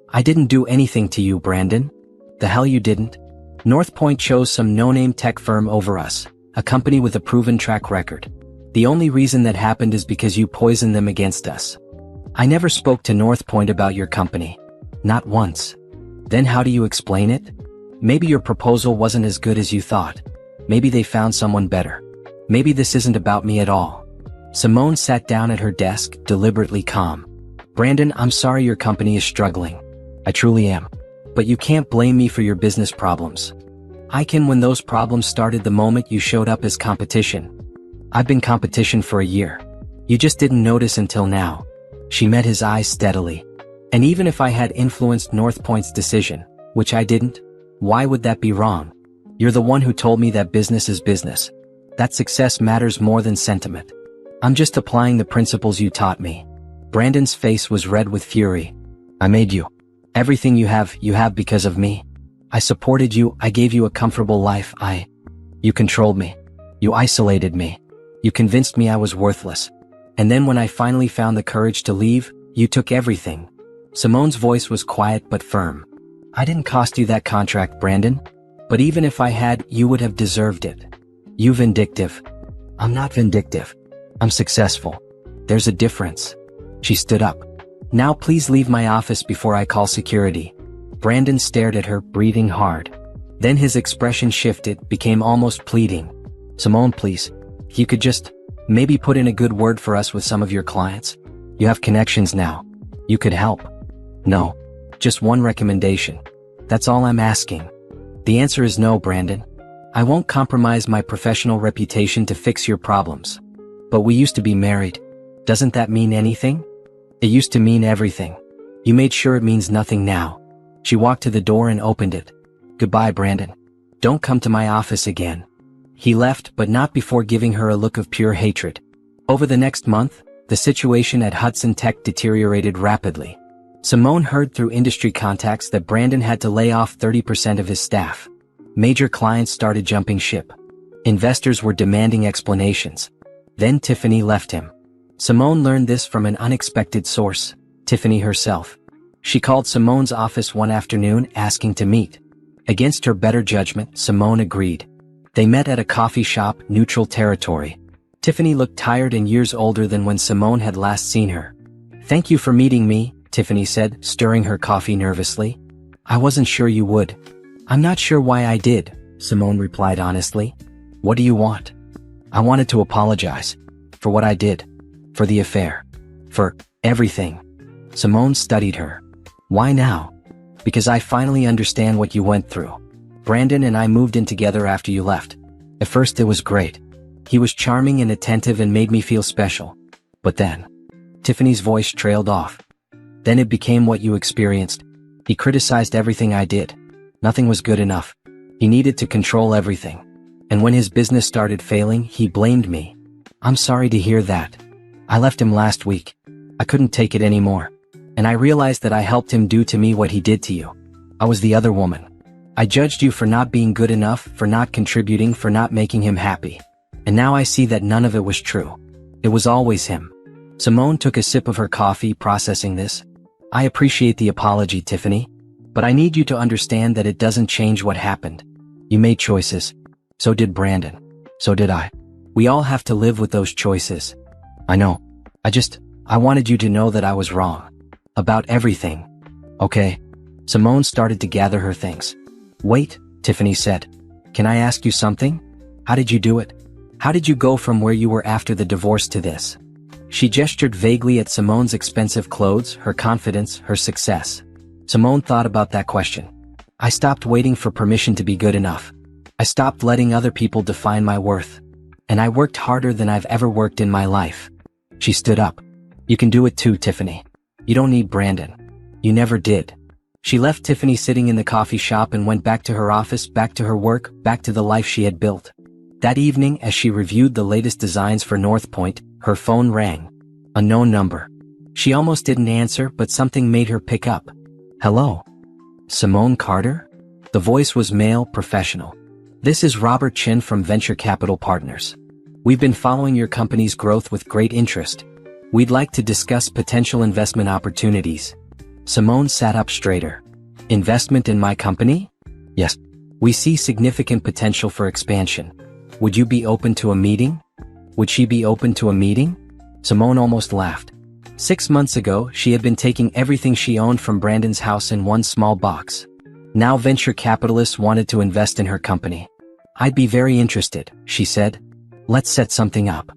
I didn't do anything to you, Brandon. The hell you didn't. North Point chose some no-name tech firm over us, a company with a proven track record. The only reason that happened is because you poisoned them against us. I never spoke to North Point about your company. Not once. Then how do you explain it? Maybe your proposal wasn't as good as you thought. Maybe they found someone better. Maybe this isn't about me at all. Simone sat down at her desk, deliberately calm. Brandon, I'm sorry your company is struggling. I truly am. But you can't blame me for your business problems. I can. When those problems started the moment you showed up as competition. I've been competition for a year. You just didn't notice until now. She met his eyes steadily. And even if I had influenced North Point's decision, which I didn't, why would that be wrong? You're the one who told me that business is business. That success matters more than sentiment. I'm just applying the principles you taught me. Brandon's face was red with fury. I made you. Everything you have because of me. I supported you, I gave you a comfortable life, You controlled me. You isolated me. You convinced me I was worthless. And then when I finally found the courage to leave, you took everything. Simone's voice was quiet but firm. I didn't cost you that contract, Brandon. But even if I had, you would have deserved it. You vindictive. I'm not vindictive. I'm successful. There's a difference. She stood up. Now please leave my office before I call security. Brandon stared at her, breathing hard. Then his expression shifted, became almost pleading. Simone, please. If you could just, maybe put in a good word for us with some of your clients. You have connections now. You could help. No. Just one recommendation. That's all I'm asking. The answer is no, Brandon. I won't compromise my professional reputation to fix your problems. But we used to be married. Doesn't that mean anything? It used to mean everything. You made sure it means nothing now. She walked to the door and opened it. Goodbye, Brandon. Don't come to my office again. He left, but not before giving her a look of pure hatred. Over the next month, the situation at Hudson Tech deteriorated rapidly. Simone heard through industry contacts that Brandon had to lay off 30% of his staff. Major clients started jumping ship. Investors were demanding explanations. Then Tiffany left him. Simone learned this from an unexpected source, Tiffany herself. She called Simone's office one afternoon asking to meet. Against her better judgment, Simone agreed. They met at a coffee shop, neutral territory. Tiffany looked tired and years older than when Simone had last seen her. Thank you for meeting me, Tiffany said, stirring her coffee nervously. I wasn't sure you would. I'm not sure why I did, Simone replied honestly. What do you want? I wanted to apologize. For what I did. For the affair. For everything. Simone studied her. Why now? Because I finally understand what you went through. Brandon and I moved in together after you left. At first it was great. He was charming and attentive and made me feel special. But then, Tiffany's voice trailed off. Then it became what you experienced. He criticized everything I did. Nothing was good enough. He needed to control everything. And when his business started failing, he blamed me. I'm sorry to hear that. I left him last week. I couldn't take it anymore. And I realized that I helped him do to me what he did to you. I was the other woman. I judged you for not being good enough, for not contributing, for not making him happy. And now I see that none of it was true. It was always him. Simone took a sip of her coffee, processing this. I appreciate the apology, Tiffany. But I need you to understand that it doesn't change what happened. You made choices. So did Brandon. So did I. We all have to live with those choices. I know. I wanted you to know that I was wrong. About everything. Okay. Simone started to gather her things. Wait, Tiffany said. Can I ask you something? How did you do it? How did you go from where you were after the divorce to this? She gestured vaguely at Simone's expensive clothes, her confidence, her success. Simone thought about that question. I stopped waiting for permission to be good enough. I stopped letting other people define my worth. And I worked harder than I've ever worked in my life. She stood up. You can do it too, Tiffany. You don't need Brandon. You never did. She left Tiffany sitting in the coffee shop and went back to her office, back to her work, back to the life she had built. That evening, as she reviewed the latest designs for North Point, her phone rang. A known number. She almost didn't answer, but something made her pick up. Hello? Simone Carter? The voice was male, professional. This is Robert Chin from Venture Capital Partners. We've been following your company's growth with great interest. We'd like to discuss potential investment opportunities. Simone sat up straighter. Investment in my company? Yes. We see significant potential for expansion. Would you be open to a meeting? Would she be open to a meeting? Simone almost laughed. 6 months ago, she had been taking everything she owned from Brandon's house in one small box. Now venture capitalists wanted to invest in her company. I'd be very interested, she said. Let's set something up.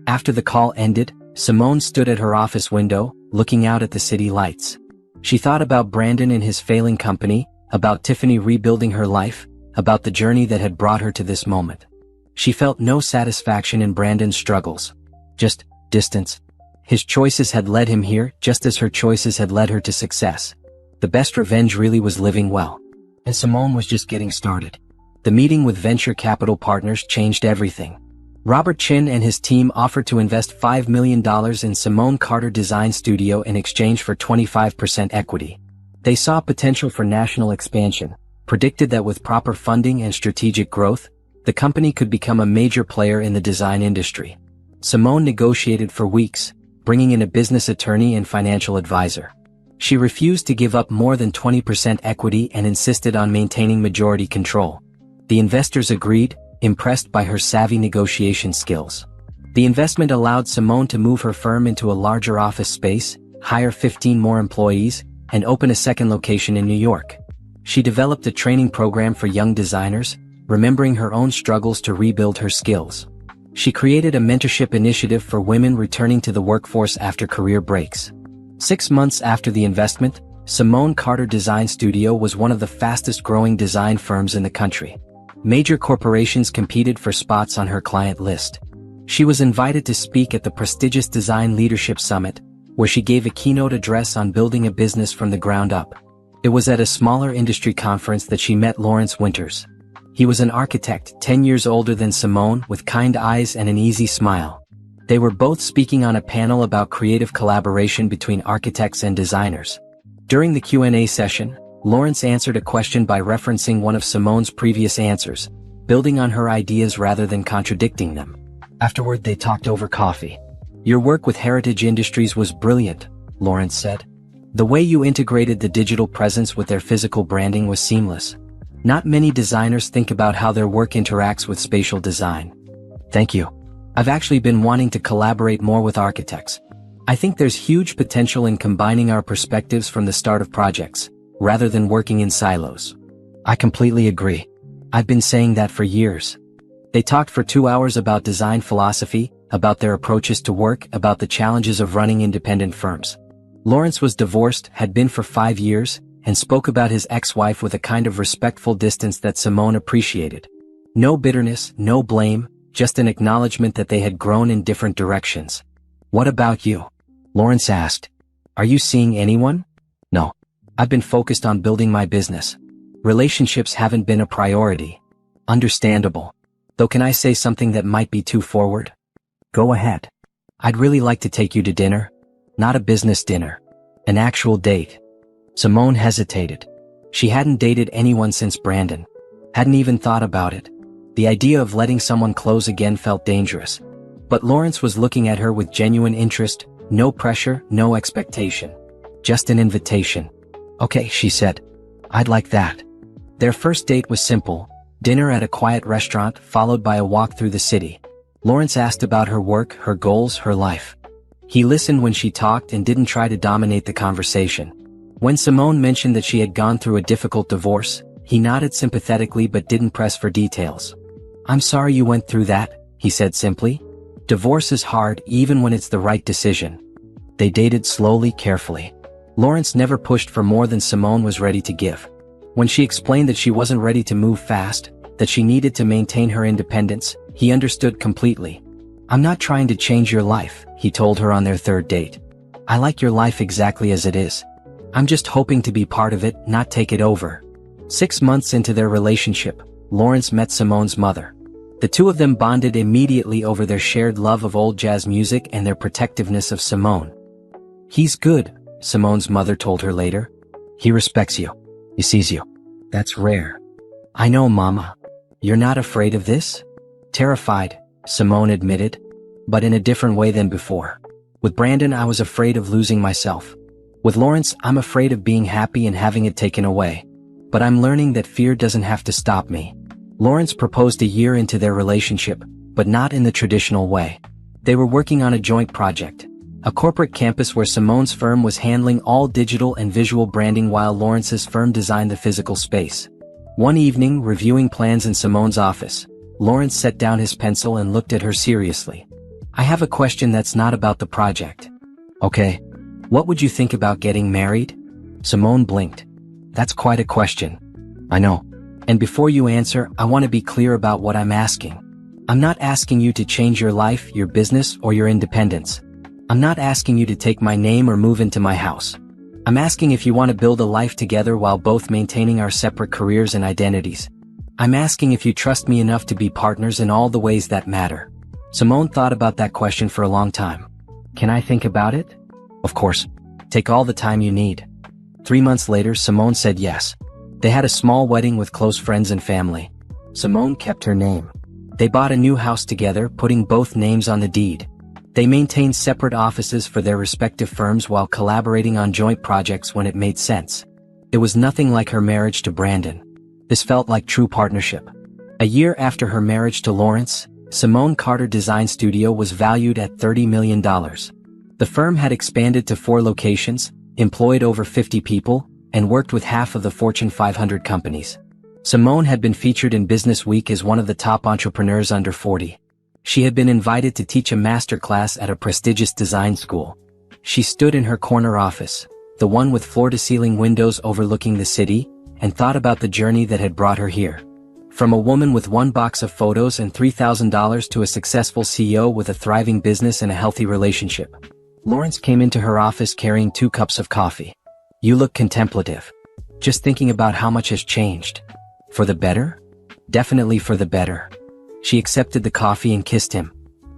After the call ended, Simone stood at her office window, looking out at the city lights. She thought about Brandon and his failing company, about Tiffany rebuilding her life, about the journey that had brought her to this moment. She felt no satisfaction in Brandon's struggles. Just distance. His choices had led him here, just as her choices had led her to success. The best revenge really was living well. And Simone was just getting started. The meeting with venture capital partners changed everything. Robert Chin and his team offered to invest $5 million in Simone Carter Design Studio in exchange for 25% equity. They saw potential for national expansion, predicted that with proper funding and strategic growth, the company could become a major player in the design industry. Simone negotiated for weeks, bringing in a business attorney and financial advisor. She refused to give up more than 20% equity and insisted on maintaining majority control. The investors agreed, impressed by her savvy negotiation skills. The investment allowed Simone to move her firm into a larger office space, hire 15 more employees, and open a second location in New York. She developed a training program for young designers, remembering her own struggles to rebuild her skills. She created a mentorship initiative for women returning to the workforce after career breaks. 6 months after the investment, Simone Carter Design Studio was one of the fastest-growing design firms in the country. Major corporations competed for spots on her client list. She was invited to speak at the prestigious Design Leadership Summit, where she gave a keynote address on building a business from the ground up. It was at a smaller industry conference that she met Lawrence Winters. He was an architect, 10 years older than Simone, with kind eyes and an easy smile. They were both speaking on a panel about creative collaboration between architects and designers. During the Q&A session, Lawrence answered a question by referencing one of Simone's previous answers, building on her ideas rather than contradicting them. Afterward, they talked over coffee. "Your work with Heritage Industries was brilliant," Lawrence said. "The way you integrated the digital presence with their physical branding was seamless. Not many designers think about how their work interacts with spatial design." "Thank you. I've actually been wanting to collaborate more with architects. I think there's huge potential in combining our perspectives from the start of projects, rather than working in silos." "I completely agree. I've been saying that for years." They talked for 2 hours about design philosophy, about their approaches to work, about the challenges of running independent firms. Lawrence was divorced, had been for 5 years, and spoke about his ex-wife with a kind of respectful distance that Simone appreciated. No bitterness, no blame, just an acknowledgement that they had grown in different directions. "What about you?" Lawrence asked. "Are you seeing anyone?" "No. I've been focused on building my business. Relationships haven't been a priority." "Understandable. Though can I say something that might be too forward?" "Go ahead." "I'd really like to take you to dinner. Not a business dinner. An actual date." Simone hesitated. She hadn't dated anyone since Brandon. Hadn't even thought about it. The idea of letting someone close again felt dangerous. But Lawrence was looking at her with genuine interest, no pressure, no expectation. Just an invitation. "Okay," she said. "I'd like that." Their first date was simple, dinner at a quiet restaurant followed by a walk through the city. Lawrence asked about her work, her goals, her life. He listened when she talked and didn't try to dominate the conversation. When Simone mentioned that she had gone through a difficult divorce, he nodded sympathetically but didn't press for details. "I'm sorry you went through that," he said simply. "Divorce is hard even when it's the right decision." They dated slowly, carefully. Lawrence never pushed for more than Simone was ready to give. When she explained that she wasn't ready to move fast, that she needed to maintain her independence, he understood completely. "I'm not trying to change your life," he told her on their third date. "I like your life exactly as it is. I'm just hoping to be part of it, not take it over." 6 months into their relationship, Lawrence met Simone's mother. The two of them bonded immediately over their shared love of old jazz music and their protectiveness of Simone. "He's good," Simone's mother told her later. "He respects you. He sees you. That's rare." "I know, Mama. You're not afraid of this?" "Terrified," Simone admitted, but in a different way than before. "With Brandon, I was afraid of losing myself. With Lawrence, I'm afraid of being happy and having it taken away. But I'm learning that fear doesn't have to stop me." Lawrence proposed a year into their relationship, but not in the traditional way. They were working on a joint project. A corporate campus where Simone's firm was handling all digital and visual branding while Lawrence's firm designed the physical space. One evening, reviewing plans in Simone's office, Lawrence set down his pencil and looked at her seriously. I have a question that's not about the project. Okay. What would you think about getting married? Simone blinked. That's quite a question. I know. And before you answer, I want to be clear about what I'm asking. I'm not asking you to change your life, your business, or your independence. I'm not asking you to take my name or move into my house. I'm asking if you want to build a life together while both maintaining our separate careers and identities. I'm asking if you trust me enough to be partners in all the ways that matter. Simone thought about that question for a long time. Can I think about it? Of course. Take all the time you need. 3 months later, Simone said yes. They had a small wedding with close friends and family. Simone kept her name. They bought a new house together, putting both names on the deed. They maintained separate offices for their respective firms while collaborating on joint projects when it made sense. It was nothing like her marriage to Brandon. This felt like true partnership. A year after her marriage to Lawrence, Simone Carter Design Studio was valued at $30 million. The firm had expanded to 4 locations, employed over 50 people, and worked with half of the Fortune 500 companies. Simone had been featured in Business Week as one of the top entrepreneurs under 40. She had been invited to teach a master class at a prestigious design school. She stood in her corner office, the one with floor-to-ceiling windows overlooking the city, and thought about the journey that had brought her here. From a woman with 1 box of photos and $3,000 to a successful CEO with a thriving business and a healthy relationship. Lawrence came into her office carrying 2 cups of coffee. You look contemplative. Just thinking about how much has changed. For the better? Definitely for the better. She accepted the coffee and kissed him.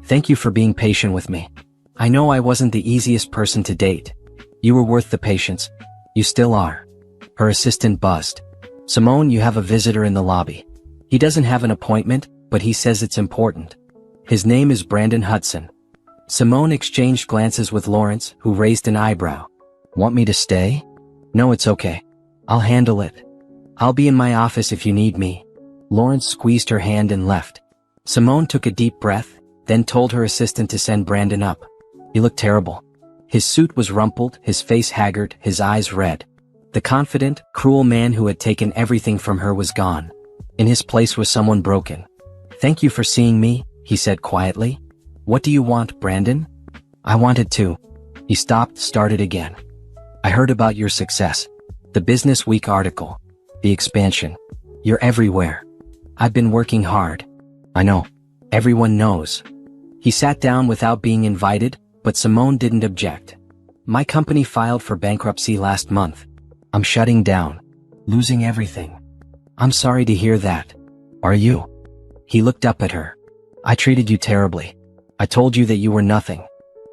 Thank you for being patient with me. I know I wasn't the easiest person to date. You were worth the patience. You still are. Her assistant buzzed. Simone, you have a visitor in the lobby. He doesn't have an appointment, but he says it's important. His name is Brandon Hudson. Simone exchanged glances with Lawrence, who raised an eyebrow. Want me to stay? No, it's okay. I'll handle it. I'll be in my office if you need me. Lawrence squeezed her hand and left. Simone took a deep breath, then told her assistant to send Brandon up. He looked terrible. His suit was rumpled, his face haggard, his eyes red. The confident, cruel man who had taken everything from her was gone. In his place was someone broken. Thank you for seeing me, he said quietly. What do you want, Brandon? I wanted to. He stopped, started again. I heard about your success. The Business Week article. The expansion. You're everywhere. I've been working hard. I know. Everyone knows. He sat down without being invited, but Simone didn't object. My company filed for bankruptcy last month. I'm shutting down. Losing everything. I'm sorry to hear that. Are you? He looked up at her. I treated you terribly. I told you that you were nothing.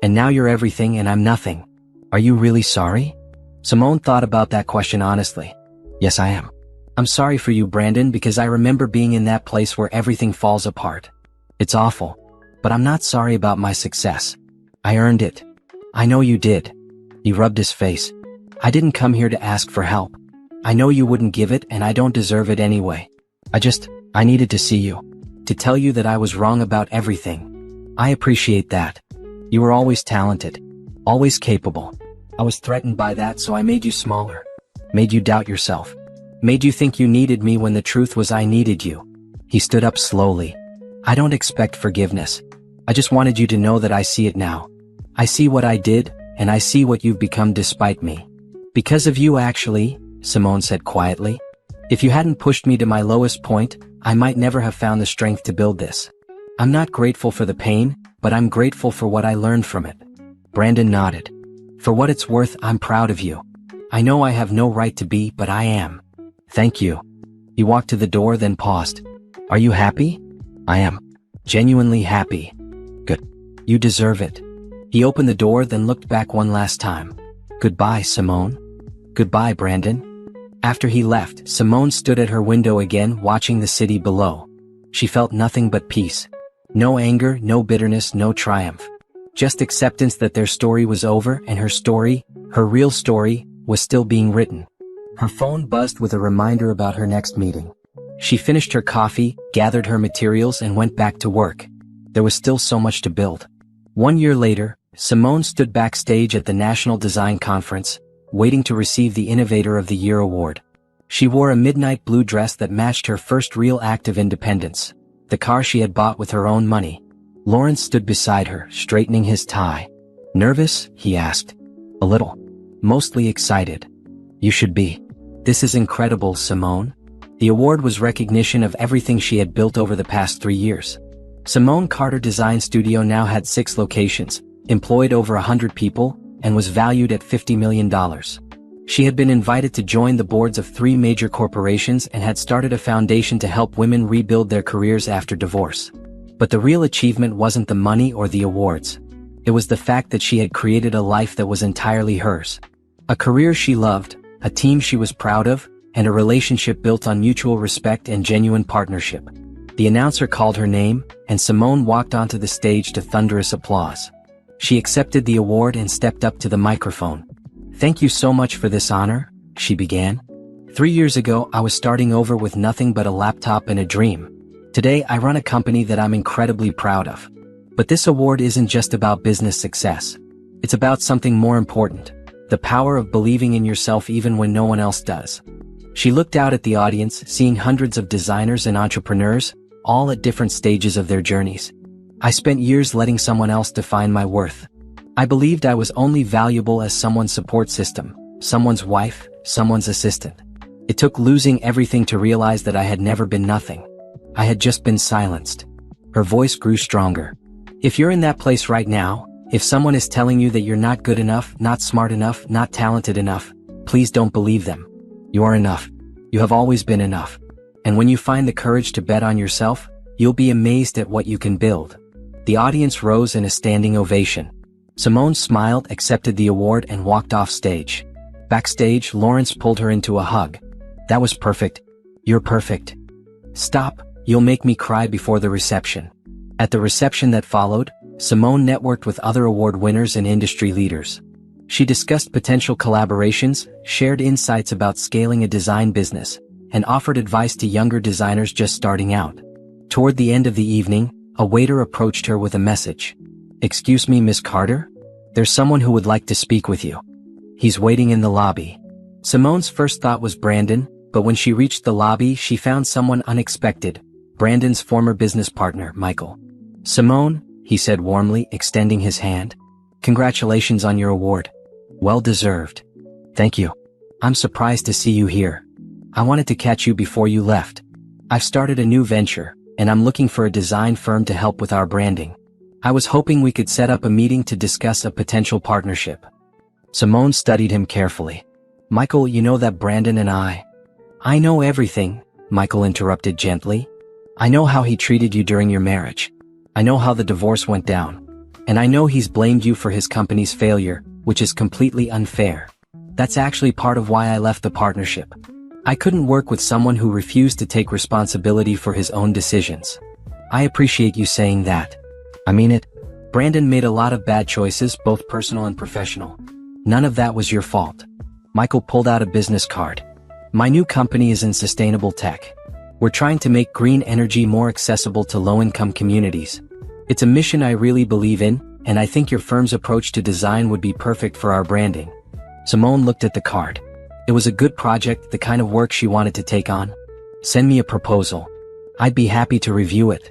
And now you're everything and I'm nothing. Are you really sorry? Simone thought about that question honestly. Yes, I am. I'm sorry for you, Brandon, because I remember being in that place where everything falls apart. It's awful. But I'm not sorry about my success. I earned it. I know you did. He rubbed his face. I didn't come here to ask for help. I know you wouldn't give it and I don't deserve it anyway. I needed to see you. To tell you that I was wrong about everything. I appreciate that. You were always talented. Always capable. I was threatened by that, so I made you smaller. Made you doubt yourself. Made you think you needed me when the truth was I needed you. He stood up slowly. I don't expect forgiveness. I just wanted you to know that I see it now. I see what I did, and I see what you've become despite me. Because of you actually, Simone said quietly. If you hadn't pushed me to my lowest point, I might never have found the strength to build this. I'm not grateful for the pain, but I'm grateful for what I learned from it. Brandon nodded. For what it's worth, I'm proud of you. I know I have no right to be, but I am. Thank you. He walked to the door, then paused. Are you happy? I am. Genuinely happy. Good. You deserve it. He opened the door, then looked back one last time. Goodbye, Simone. Goodbye, Brandon. After he left, Simone stood at her window again, watching the city below. She felt nothing but peace. No anger, no bitterness, no triumph. Just acceptance that their story was over and her story, her real story, was still being written. Her phone buzzed with a reminder about her next meeting. She finished her coffee, gathered her materials, and went back to work. There was still so much to build. 1 year later, Simone stood backstage at the National Design Conference, waiting to receive the Innovator of the Year award. She wore a midnight blue dress that matched her first real act of independence, the car she had bought with her own money. Lawrence stood beside her, straightening his tie. "Nervous?" he asked. "A little. Mostly excited." "You should be. This is incredible, Simone." The award was recognition of everything she had built over the past 3 years. Simone Carter Design Studio now had 6 locations, employed over 100 people, and was valued at $50 million. She had been invited to join the boards of 3 major corporations and had started a foundation to help women rebuild their careers after divorce. But the real achievement wasn't the money or the awards. It was the fact that she had created a life that was entirely hers. A career she loved, a team she was proud of, and a relationship built on mutual respect and genuine partnership. The announcer called her name, and Simone walked onto the stage to thunderous applause. She accepted the award and stepped up to the microphone. "Thank you so much for this honor," she began. 3 years ago, I was starting over with nothing but a laptop and a dream. Today, I run a company that I'm incredibly proud of. But this award isn't just about business success. It's about something more important: the power of believing in yourself even when no one else does. She looked out at the audience, seeing hundreds of designers and entrepreneurs, all at different stages of their journeys. "I spent years letting someone else define my worth. I believed I was only valuable as someone's support system, someone's wife, someone's assistant. It took losing everything to realize that I had never been nothing. I had just been silenced." Her voice grew stronger. If you're in that place right now, if someone is telling you that you're not good enough, not smart enough, not talented enough, please don't believe them. You are enough. You have always been enough. And when you find the courage to bet on yourself, you'll be amazed at what you can build. The audience rose in a standing ovation. Simone smiled, accepted the award, and walked off stage. Backstage, Lawrence pulled her into a hug. "That was perfect. You're perfect." "Stop, you'll make me cry," before the reception. At the reception that followed, Simone networked with other award winners and industry leaders. She discussed potential collaborations, shared insights about scaling a design business, and offered advice to younger designers just starting out. Toward the end of the evening, a waiter approached her with a message. "Excuse me, Miss Carter? There's someone who would like to speak with you. He's waiting in the lobby." Simone's first thought was Brandon, but when she reached the lobby, she found someone unexpected: Brandon's former business partner, Michael. "Simone," he said warmly, extending his hand. "Congratulations on your award. Well deserved." "Thank you. I'm surprised to see you here. I wanted to catch you before you left. I've started a new venture, and I'm looking for a design firm to help with our branding. I was hoping we could set up a meeting to discuss a potential partnership." Simone studied him carefully. "Michael, you know that Brandon and I know everything," Michael interrupted gently. "I know how he treated you during your marriage. I know how the divorce went down. And I know he's blamed you for his company's failure, which is completely unfair. That's actually part of why I left the partnership. I couldn't work with someone who refused to take responsibility for his own decisions." "I appreciate you saying that. I mean it. Brandon made a lot of bad choices, both personal and professional. None of that was your fault." Michael pulled out a business card. "My new company is in sustainable tech. We're trying to make green energy more accessible to low-income communities. It's a mission I really believe in, and I think your firm's approach to design would be perfect for our branding." Simone looked at the card. It was a good project, the kind of work she wanted to take on. "Send me a proposal. I'd be happy to review it."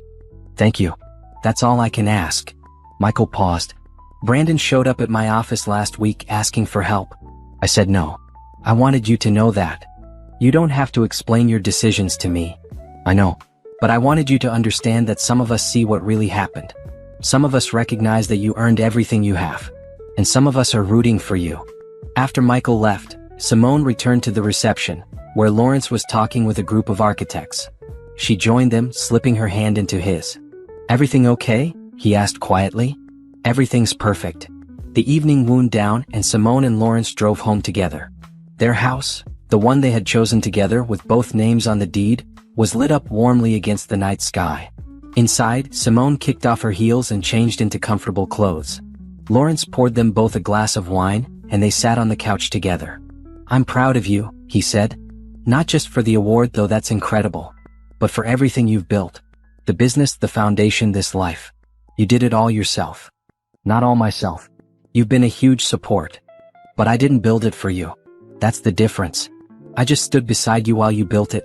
"Thank you. That's all I can ask." Michael paused. "Brandon showed up at my office last week asking for help. I said no. I wanted you to know that. You don't have to explain your decisions to me. I know. But I wanted you to understand that some of us see what really happened. Some of us recognize that you earned everything you have. And some of us are rooting for you." After Michael left, Simone returned to the reception, where Lawrence was talking with a group of architects. She joined them, slipping her hand into his. "Everything okay?" he asked quietly. "Everything's perfect." The evening wound down, and Simone and Lawrence drove home together. Their house, the one they had chosen together with both names on the deed, was lit up warmly against the night sky. Inside, Simone kicked off her heels and changed into comfortable clothes. Lawrence poured them both a glass of wine, and they sat on the couch together. "I'm proud of you," he said. "Not just for the award, though that's incredible, but for everything you've built. The business, the foundation, this life. You did it all yourself." "Not all myself. You've been a huge support. But I didn't build it for you. That's the difference. I just stood beside you while you built it."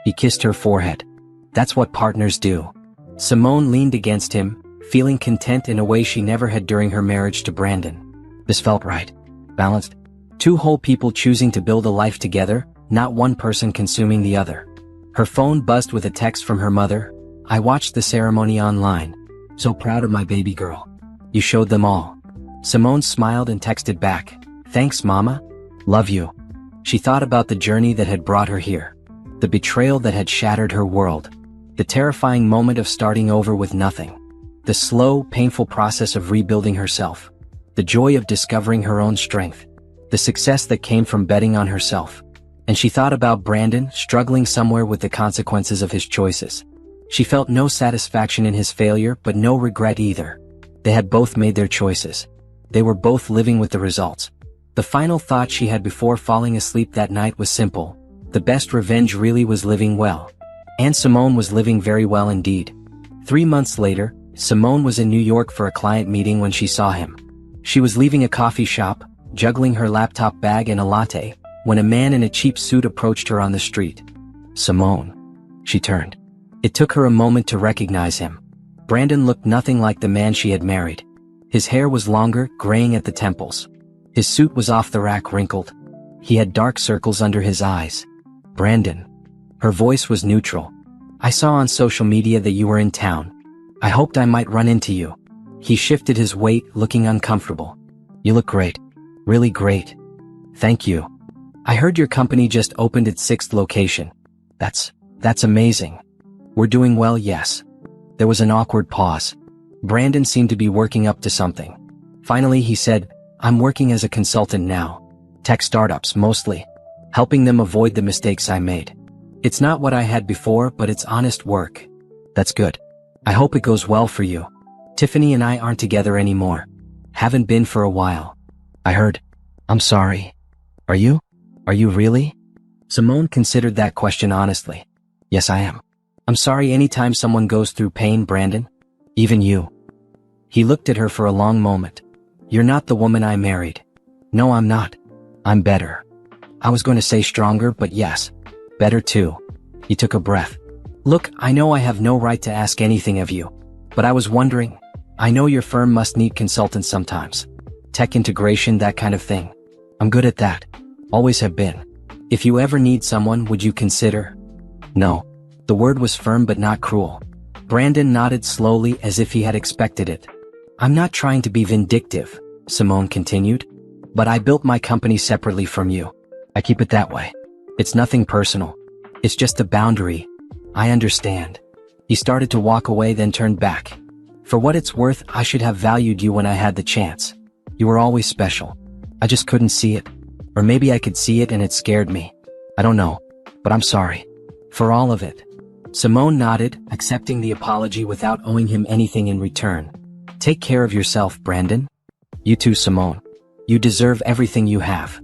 He kissed her forehead. "That's what partners do." Simone leaned against him, feeling content in a way she never had during her marriage to Brandon. This felt right. Balanced. Two whole people choosing to build a life together, not one person consuming the other. Her phone buzzed with a text from her mother. I watched the ceremony online. So proud of my baby girl. You showed them all. Simone smiled and texted back. Thanks, Mama. Love you. She thought about the journey that had brought her here. The betrayal that had shattered her world. The terrifying moment of starting over with nothing. The slow, painful process of rebuilding herself. The joy of discovering her own strength. The success that came from betting on herself. And she thought about Brandon, struggling somewhere with the consequences of his choices. She felt no satisfaction in his failure, but no regret either. They had both made their choices. They were both living with the results. The final thought she had before falling asleep that night was simple. The best revenge really was living well. And Simone was living very well indeed. 3 months later, Simone was in New York for a client meeting when she saw him. She was leaving a coffee shop, juggling her laptop bag and a latte, when a man in a cheap suit approached her on the street. Simone. She turned. It took her a moment to recognize him. Brandon looked nothing like the man she had married. His hair was longer, graying at the temples. His suit was off the rack, wrinkled. He had dark circles under his eyes. Brandon. Her voice was neutral. I saw on social media that you were in town. I hoped I might run into you. He shifted his weight, looking uncomfortable. You look great. Really great. Thank you. I heard your company just opened its 6th location. That's amazing. We're doing well, yes. There was an awkward pause. Brandon seemed to be working up to something. Finally he said, I'm working as a consultant now. Tech startups mostly. Helping them avoid the mistakes I made. It's not what I had before, but it's honest work. That's good. I hope it goes well for you. Tiffany and I aren't together anymore. Haven't been for a while. I heard. I'm sorry. Are you? Are you really? Simone considered that question honestly. Yes, I am. I'm sorry anytime someone goes through pain, Brandon. Even you. He looked at her for a long moment. You're not the woman I married. No, I'm not. I'm better. I was going to say stronger, but yes. Better too. He took a breath. Look, I know I have no right to ask anything of you. But I was wondering, I know your firm must need consultants sometimes. Tech integration, that kind of thing. I'm good at that. Always have been. If you ever need someone, would you consider? No. The word was firm but not cruel. Brandon nodded slowly as if he had expected it. I'm not trying to be vindictive, Simone continued. But I built my company separately from you. I keep it that way. It's nothing personal. It's just a boundary. I understand. He started to walk away, then turned back. For what it's worth, I should have valued you when I had the chance. You were always special. I just couldn't see it. Or maybe I could see it and it scared me. I don't know. But I'm sorry. For all of it. Simone nodded, accepting the apology without owing him anything in return. Take care of yourself, Brandon. You too, Simone. You deserve everything you have.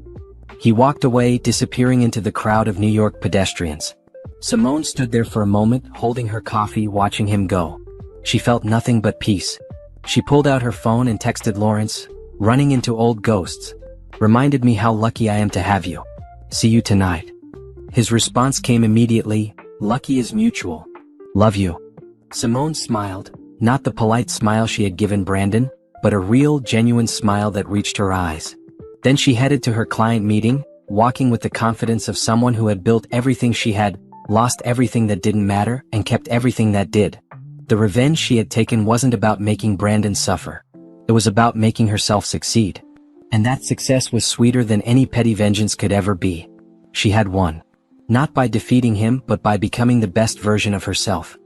He walked away, disappearing into the crowd of New York pedestrians. Simone stood there for a moment, holding her coffee, watching him go. She felt nothing but peace. She pulled out her phone and texted Lawrence, running into old ghosts. Reminded me how lucky I am to have you. See you tonight. His response came immediately, lucky is mutual. Love you. Simone smiled, not the polite smile she had given Brandon, but a real, genuine smile that reached her eyes. Then she headed to her client meeting, walking with the confidence of someone who had built everything she had, lost everything that didn't matter, and kept everything that did. The revenge she had taken wasn't about making Brandon suffer. It was about making herself succeed. And that success was sweeter than any petty vengeance could ever be. She had won. Not by defeating him, but by becoming the best version of herself.